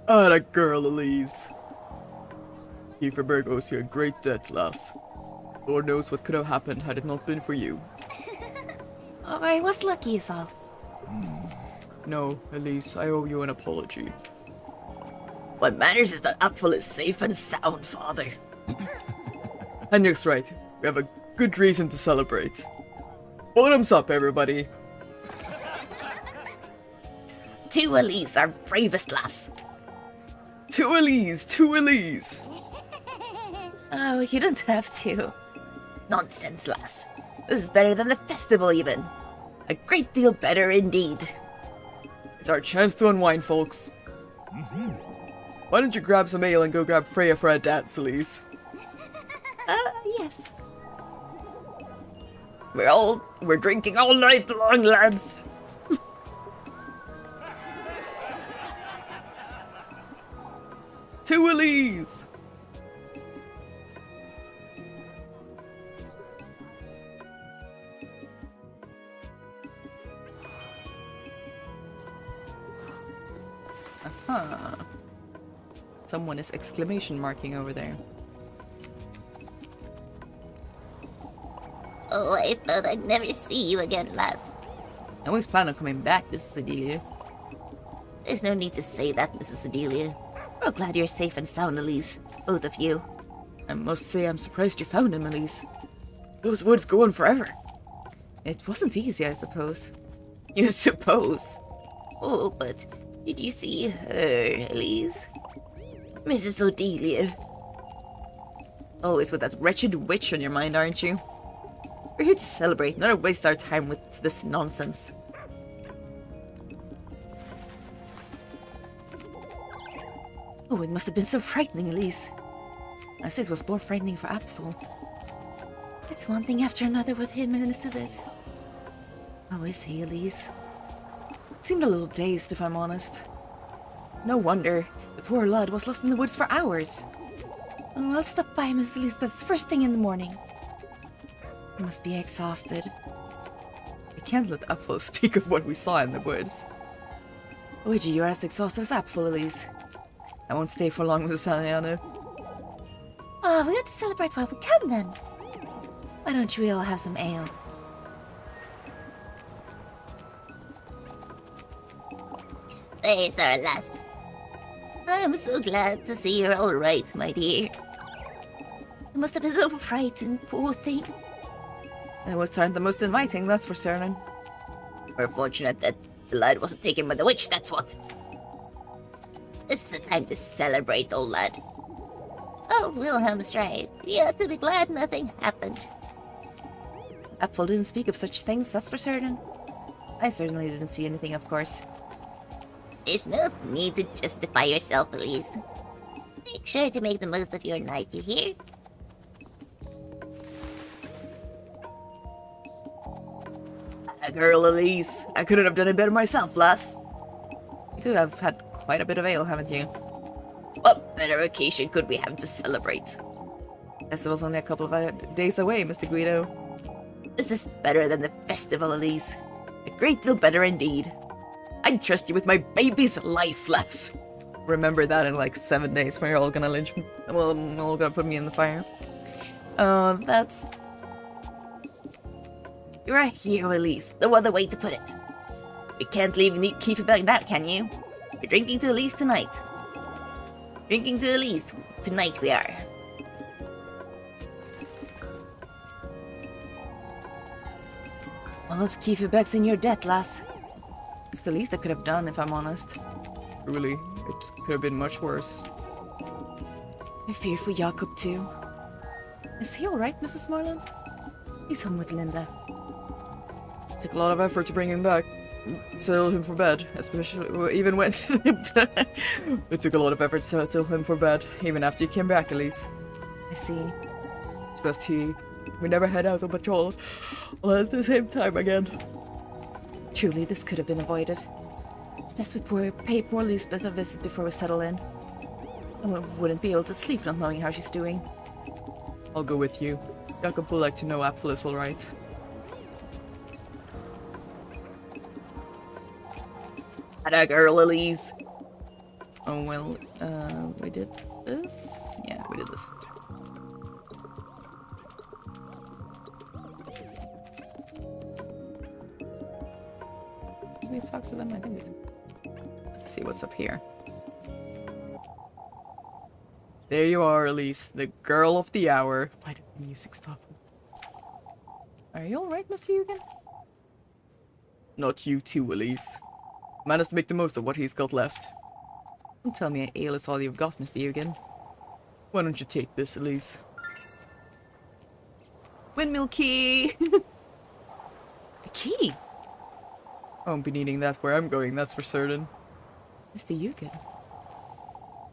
Atta girl, Elise. Kieferberg owes you a great debt, lass. Lord knows what could have happened had it not been for you. Oh, I was lucky is all. No, Elise, I owe you an apology. What matters is that Apfel is safe and sound, father. Henrik's right. We have a good reason to celebrate. Bottoms up, everybody. To Elise, our bravest lass. To Elise! To Elise! Oh, you don't have to. Nonsense, lass. This is better than the festival, even. A great deal better indeed. It's our chance to unwind, folks. Why don't you grab some ale and go grab Freya for a dance, Elise? Yes. We're drinking all night long, lads. To Elise! Huh. Someone is exclamation marking over there. Oh, I thought I'd never see you again, lass. I always plan on coming back, Mrs. Adelia. There's no need to say that, Mrs. Adelia. We're glad you're safe and sound, Elise. Both of you. I must say I'm surprised you found him, Elise. Those woods go on forever. It wasn't easy, I suppose. You suppose? Oh, but did you see her, Elise? Mrs. Adelia. Always with that wretched witch on your mind, aren't you? We're here to celebrate, not to waste our time with this nonsense. Oh, it must have been so frightening, Elise. I say it was more frightening for Apfel. It's one thing after another with him, isn't it? How is he, Elise? Seemed a little dazed, if I'm honest. No wonder. The poor lad was lost in the woods for hours. Oh, I'll stop by Mrs. Elizabeth's first thing in the morning. He must be exhausted. I can't let Apfel speak of what we saw in the woods. Luigi, you're as exhausted as Apfel, Elise. I won't stay for long, Mrs. Saliano. Oh, we ought to celebrate while we can then. Why don't we all have some ale? There's our lass. I'm so glad to see you're all right, my dear. You must have been so frightened, poor thing. It was aren't the most inviting, that's for certain. We're fortunate that the lad wasn't taken by the witch, that's what. This is the time to celebrate, old lad. Old Wilhelm's right. You ought to be glad nothing happened. Apfel didn't speak of such things, that's for certain. I certainly didn't see anything, of course. There's no need to justify yourself, Elise. Make sure to make the most of your night, you hear? A girl, Elise. I couldn't have done it better myself, lass. You two have had quite a bit of ale, haven't you? What better occasion could we have to celebrate? Guess it was only a couple of days away, Mr. Guido. This is better than the festival, Elise. A great deal better indeed. I'd trust you with my baby's life, lass. Remember that in like 7 days when you're all gonna lynch me. Well, all gonna put me in the fire. That's... You're a hero, Elise. No other way to put it. You can't leave Kieferberg now, can you? You're drinking to Elise tonight. Drinking to Elise. Tonight we are. All of Kieferberg's in your debt, lass. It's the least I could have done, if I'm honest. Really, it could have been much worse. I fear for Jakob too. Is he alright, Mrs. Marlin? He's home with Linda. Took a lot of effort to bring him back. Settle him for bed, especially even when it took a lot of effort to settle him for bed, even after he came back, Elise. I see. It's best we never head out on patrol all at the same time again. Truly, this could have been avoided. It's best we pay poor Lisbeth a visit before we settle in. I wouldn't be able to sleep not knowing how she's doing. I'll go with you. Jakob would like to know Apfel is alright. Atta girl, Elise. Oh, well, we did this? Yeah, we did this. Did we talk to them? I think we did. Let's see what's up here. There you are, Elise, the girl of the hour. Why did the music stop? Are you alright, Mr. Eugen? Not you too, Elise. Man has to make the most of what he's got left. Don't tell me ale is all you've got, Mr. Eugen. Why don't you take this, Elise? Windmill key! A key? I won't be needing that where I'm going, that's for certain. Mr. Eugen.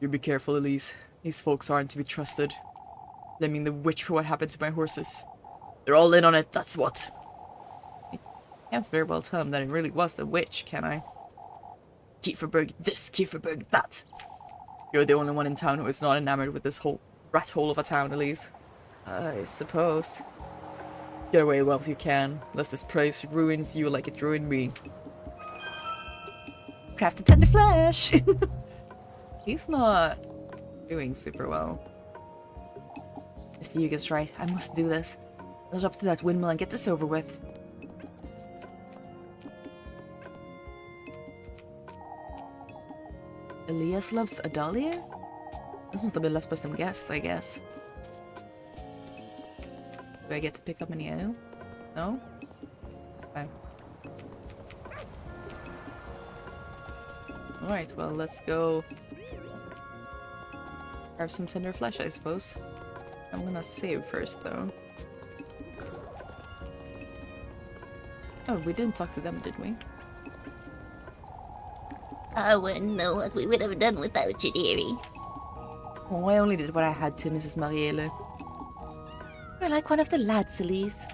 You be careful, Elise. These folks aren't to be trusted. Blaming the witch for what happened to my horses. They're all in on it, that's what. I can't very well tell him that it really was the witch, can I? Kieferberg this, Kieferberg that. You're the only one in town who is not enamored with this whole rat hole of a town, Elise. I suppose. Get away well as you can, lest this place ruins you like it ruined me. Crafted tender flesh! He's not doing super well. Mr. Yuga's right, I must do this. Let up to that windmill and get this over with. Elias loves Adalia? This must have been left by some guests, I guess. Do I get to pick up any ale? No? Okay. Alright, well, let's go grab some tender flesh, I suppose. I'm gonna save first, though. Oh, we didn't talk to them, did we? I wouldn't know what we would have done without you, dearie. Oh, I only did what I had to, Mrs. Marielle. You're like one of the lads, Elise.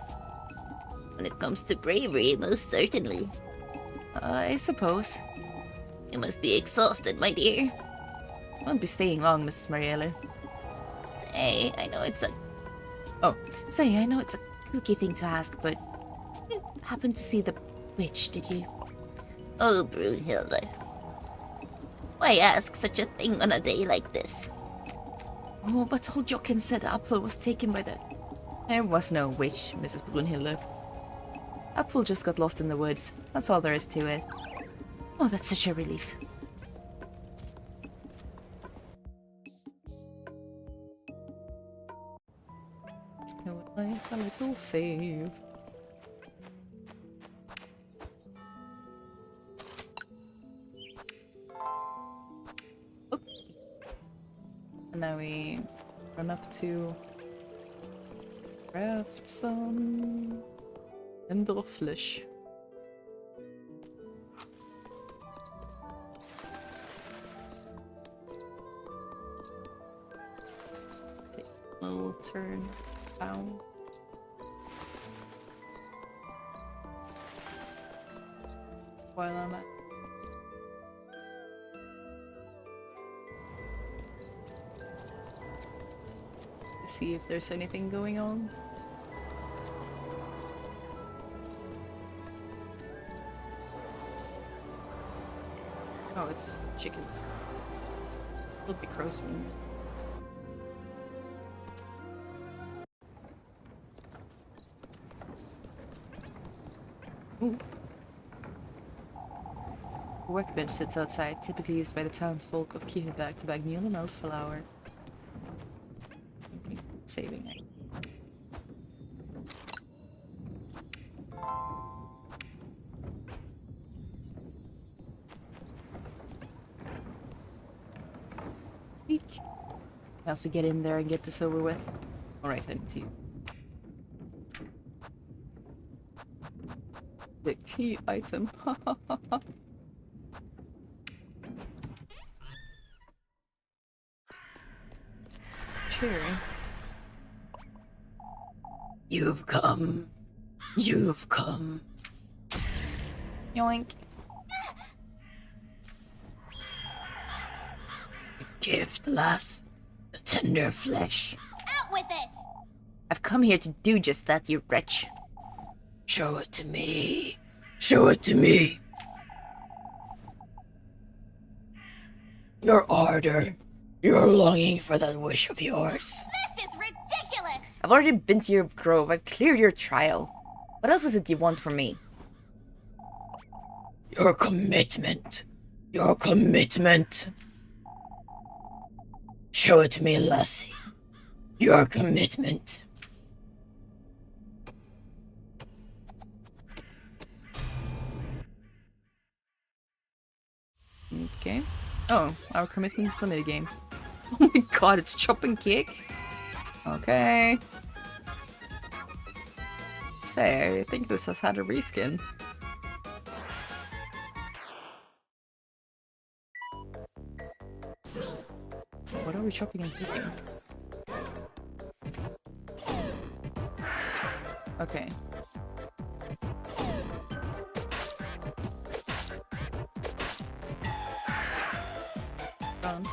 When it comes to bravery, most certainly. I suppose. You must be exhausted, my dear. Won't be staying long, Mrs. Marielle. Say, I know it's a Kooky thing to ask, but you didn't happen to see the witch, did you? Oh, Brunhilde. Why ask such a thing on a day like this? Oh, but old Jochen said Apfel was taken by the... There was no witch, Mrs. Brunhilde. Apfel just got lost in the woods. That's all there is to it. Oh, that's such a relief. Like a little save. Oh. And now we run up to craft some Endorflish. Take a little turn down. While I'm at see if there's anything going on. Oh, it's chickens. It'll be crows when ooh. A workbench sits outside, typically used by the townsfolk of Kieferberg to bag meal and elf-flour. Okay, saving it. Eek. I also get in there and get this over with. Alright, I need to. The key item. Cherry. You've come. You've come. Yoink. A gift, lass. The tender flesh. Out with it! I've come here to do just that, you wretch. Show it to me. Show it to me. Your ardor. Your longing for that wish of yours. This is ridiculous! I've already been to your grove. I've cleared your trial. What else is it you want from me? Your commitment. Your commitment. Show it to me, Lassie. Your commitment. Okay. Oh, our commitment is a minigame. Oh my god, it's chopping cake? Okay. Say, I think this has had a reskin. What are we chopping and cooking? Okay. Done.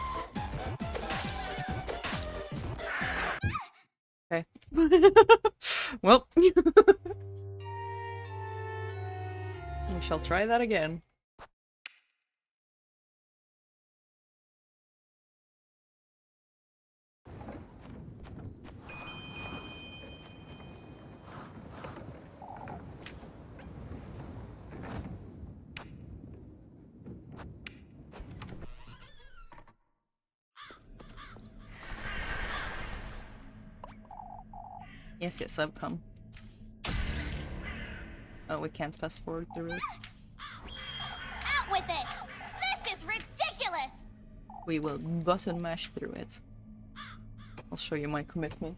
Okay. Well. We shall try that again. Yes, yes, I've come. Oh, we can't fast forward through it. Out with it! This is ridiculous! We will button mash through it. I'll show you my commitment.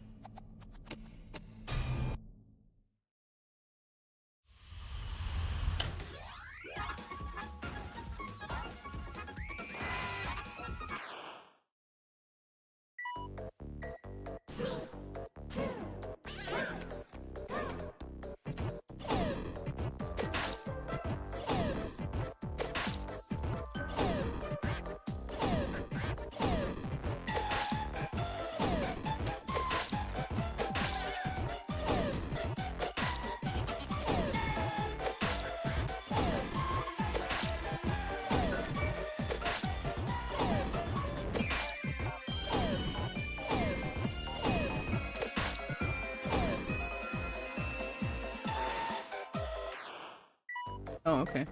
Oh, okay.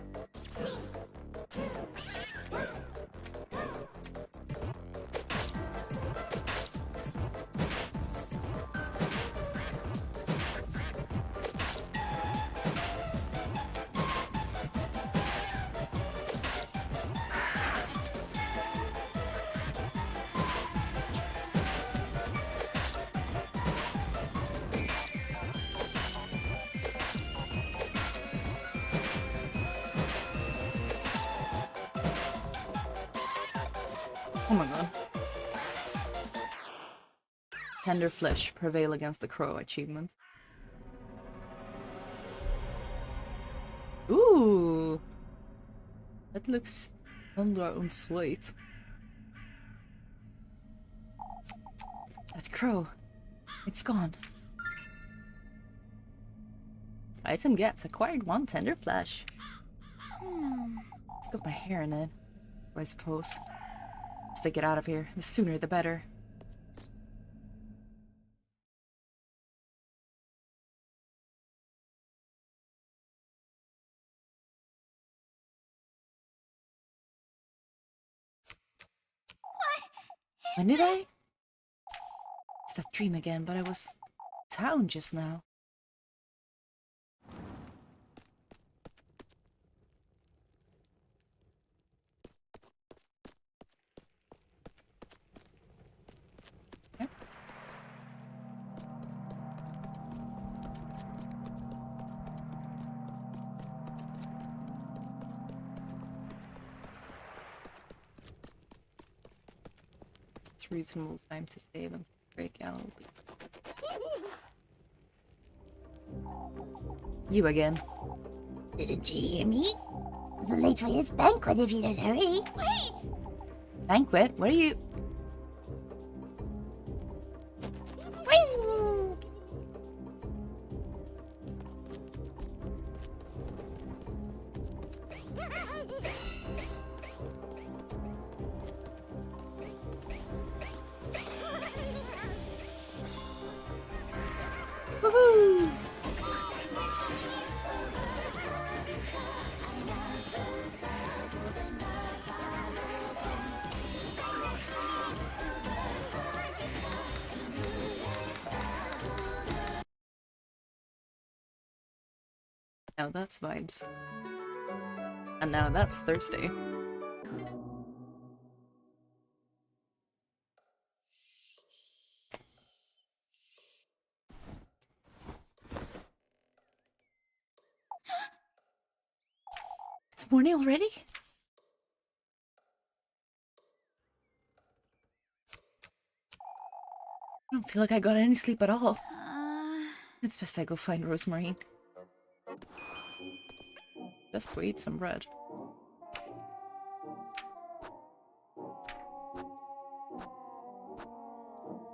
Oh my god. Tender flesh, prevail against the crow achievement. Ooh! That looks under our own sweet. That crow. It's gone. Item gets acquired 1 tender flesh. It's got my hair in it, I suppose. Let's get out of here. The sooner the better. When did I? It's that dream again, but I was in town just now. Okay. It's reasonable time to save and break out. You again. Didn't you hear me? We're late for his banquet if you don't hurry. Wait! Banquet? What are you? Whee! Now that's vibes. And now that's Thursday. It's morning already? I don't feel like I got any sleep at all. It's best I go find Rosemary. Just to eat some bread.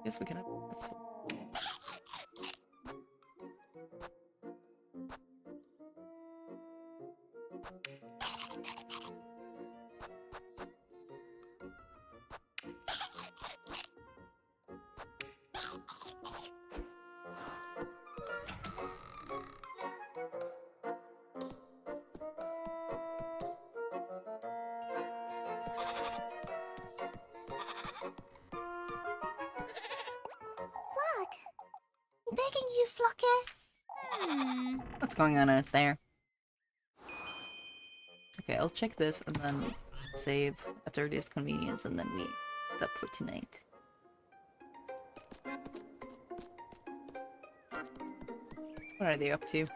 Guess we can have pretzel. Flock! I'm begging you, Flocka. What's going on out there? Okay, I'll check this and then save at earliest convenience and then we stop for tonight. What are they up to?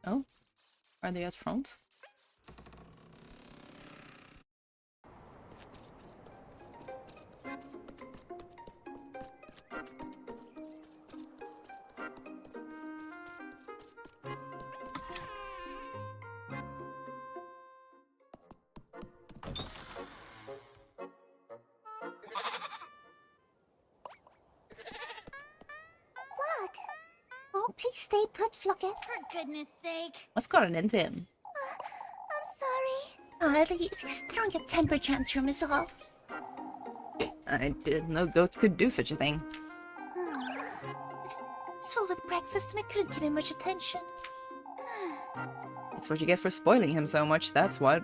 Oh? Are they at front? Flock! Oh, please stay put, Flocka. For goodness sake. What's gotten into him? I'm sorry. Oh, at least he's throwing a temper tantrum is all. I didn't know goats could do such a thing. It's full with breakfast and I couldn't give him much attention. It's what you get for spoiling him so much, that's what.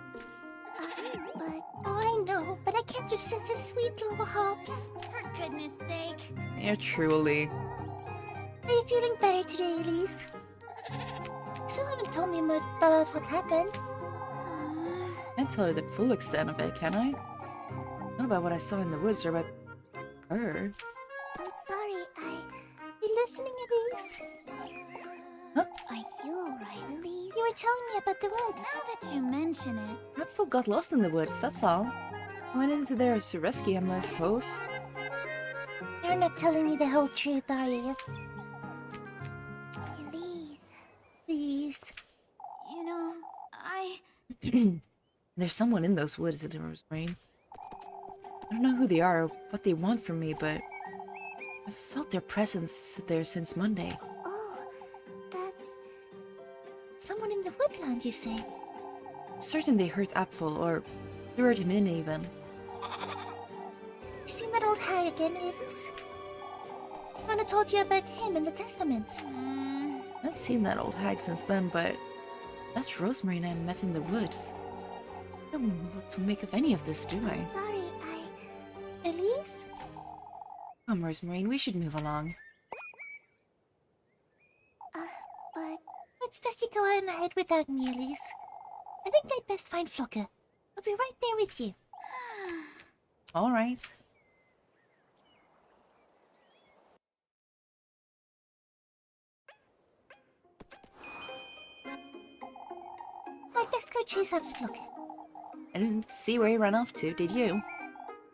But, oh, I know, but I can't resist his sweet little hops. For goodness sake. Yeah, truly. Are you feeling better today, Elise? You still haven't told me much about what happened. Can't tell her the full extent of it, can I? Not about what I saw in the woods or about her. I'm sorry, You listening, Elise? Huh? Are you alright, Elise? You were telling me about the woods. Now that you mention it. Apple got lost in the woods, that's all. I went into there to rescue him, I suppose. You're not telling me the whole truth, are you? Elise. Please. You know, There's someone in those woods at Rosemary. I don't know who they are or what they want from me, but I've felt their presence there since Monday. Oh, that's... someone in the woodland, you say? I'm certain they hurt Apfel, or lured him in even. You seen that old hag again, Elise? Mona told you about him in the testaments. I haven't seen that old hag since then, but that's Rosemary and I met in the woods. I don't know what to make of any of this, do I? Sorry, Elise? Come, Rosemary, we should move along. But... it's best you go on ahead without me, Elise. I think I'd best find Flocka. I'll be right there with you. All right. I'd best go chase after Flocka. I didn't see where he ran off to, did you?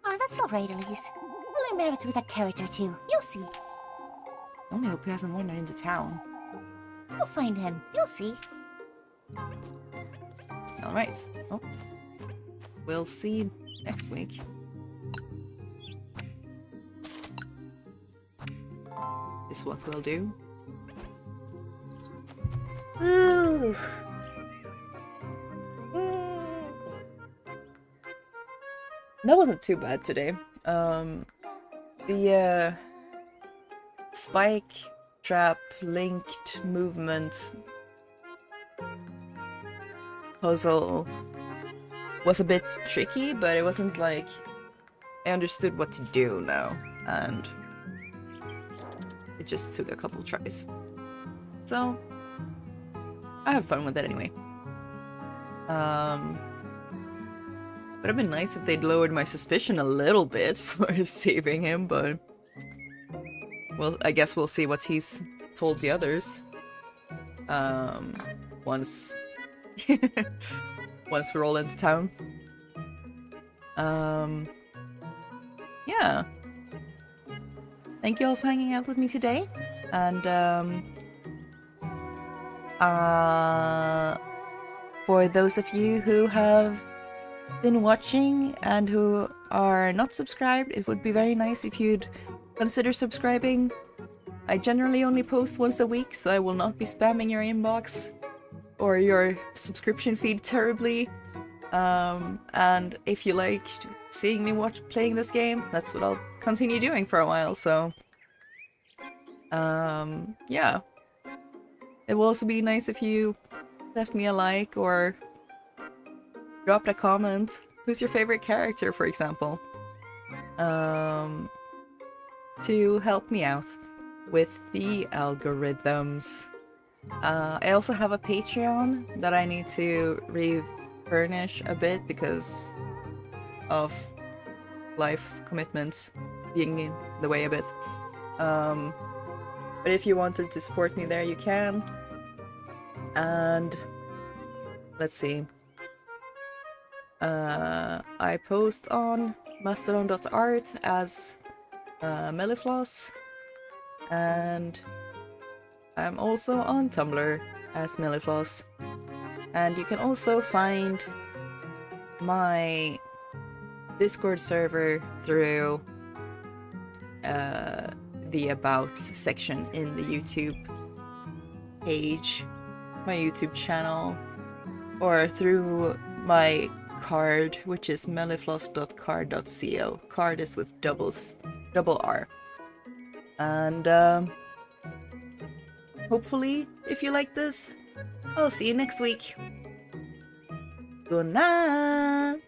Oh, that's alright, Elise. I'll learn with that carrot or two. You'll see. I only hope he hasn't wandered into town. We'll find him. You'll see. All right. Well, we'll see next week. This is what we'll do. Ooh. That wasn't too bad today. The spike trap linked movement puzzle was a bit tricky, but it wasn't like I understood what to do now, and it just took a couple tries. So I have fun with it anyway. Would have been nice if they'd lowered my suspicion a little bit for saving him, but well, I guess we'll see what he's told the others. Once once we're all into town. Yeah. Thank you all for hanging out with me today, and for those of you who have been watching and who are not subscribed, it would be very nice if you'd consider subscribing. I generally only post once a week, so I will not be spamming your inbox or your subscription feed terribly. And if you liked seeing me playing this game, that's what I'll continue doing for a while, so yeah. It will also be nice if you left me a like or dropped a comment. Who's your favorite character, for example? To help me out with the algorithms. I also have a Patreon that I need to refurnish a bit because of life commitments being in the way a bit. But if you wanted to support me there, you can. And let's see. I post on mastodon.art as Mellifloss, and I'm also on Tumblr as Mellifloss. And you can also find my Discord server through the About section in the YouTube page, my YouTube channel, or through my card, which is mellifloss.card.co. Card is with double R. And hopefully, if you like this, I'll see you next week. Good night!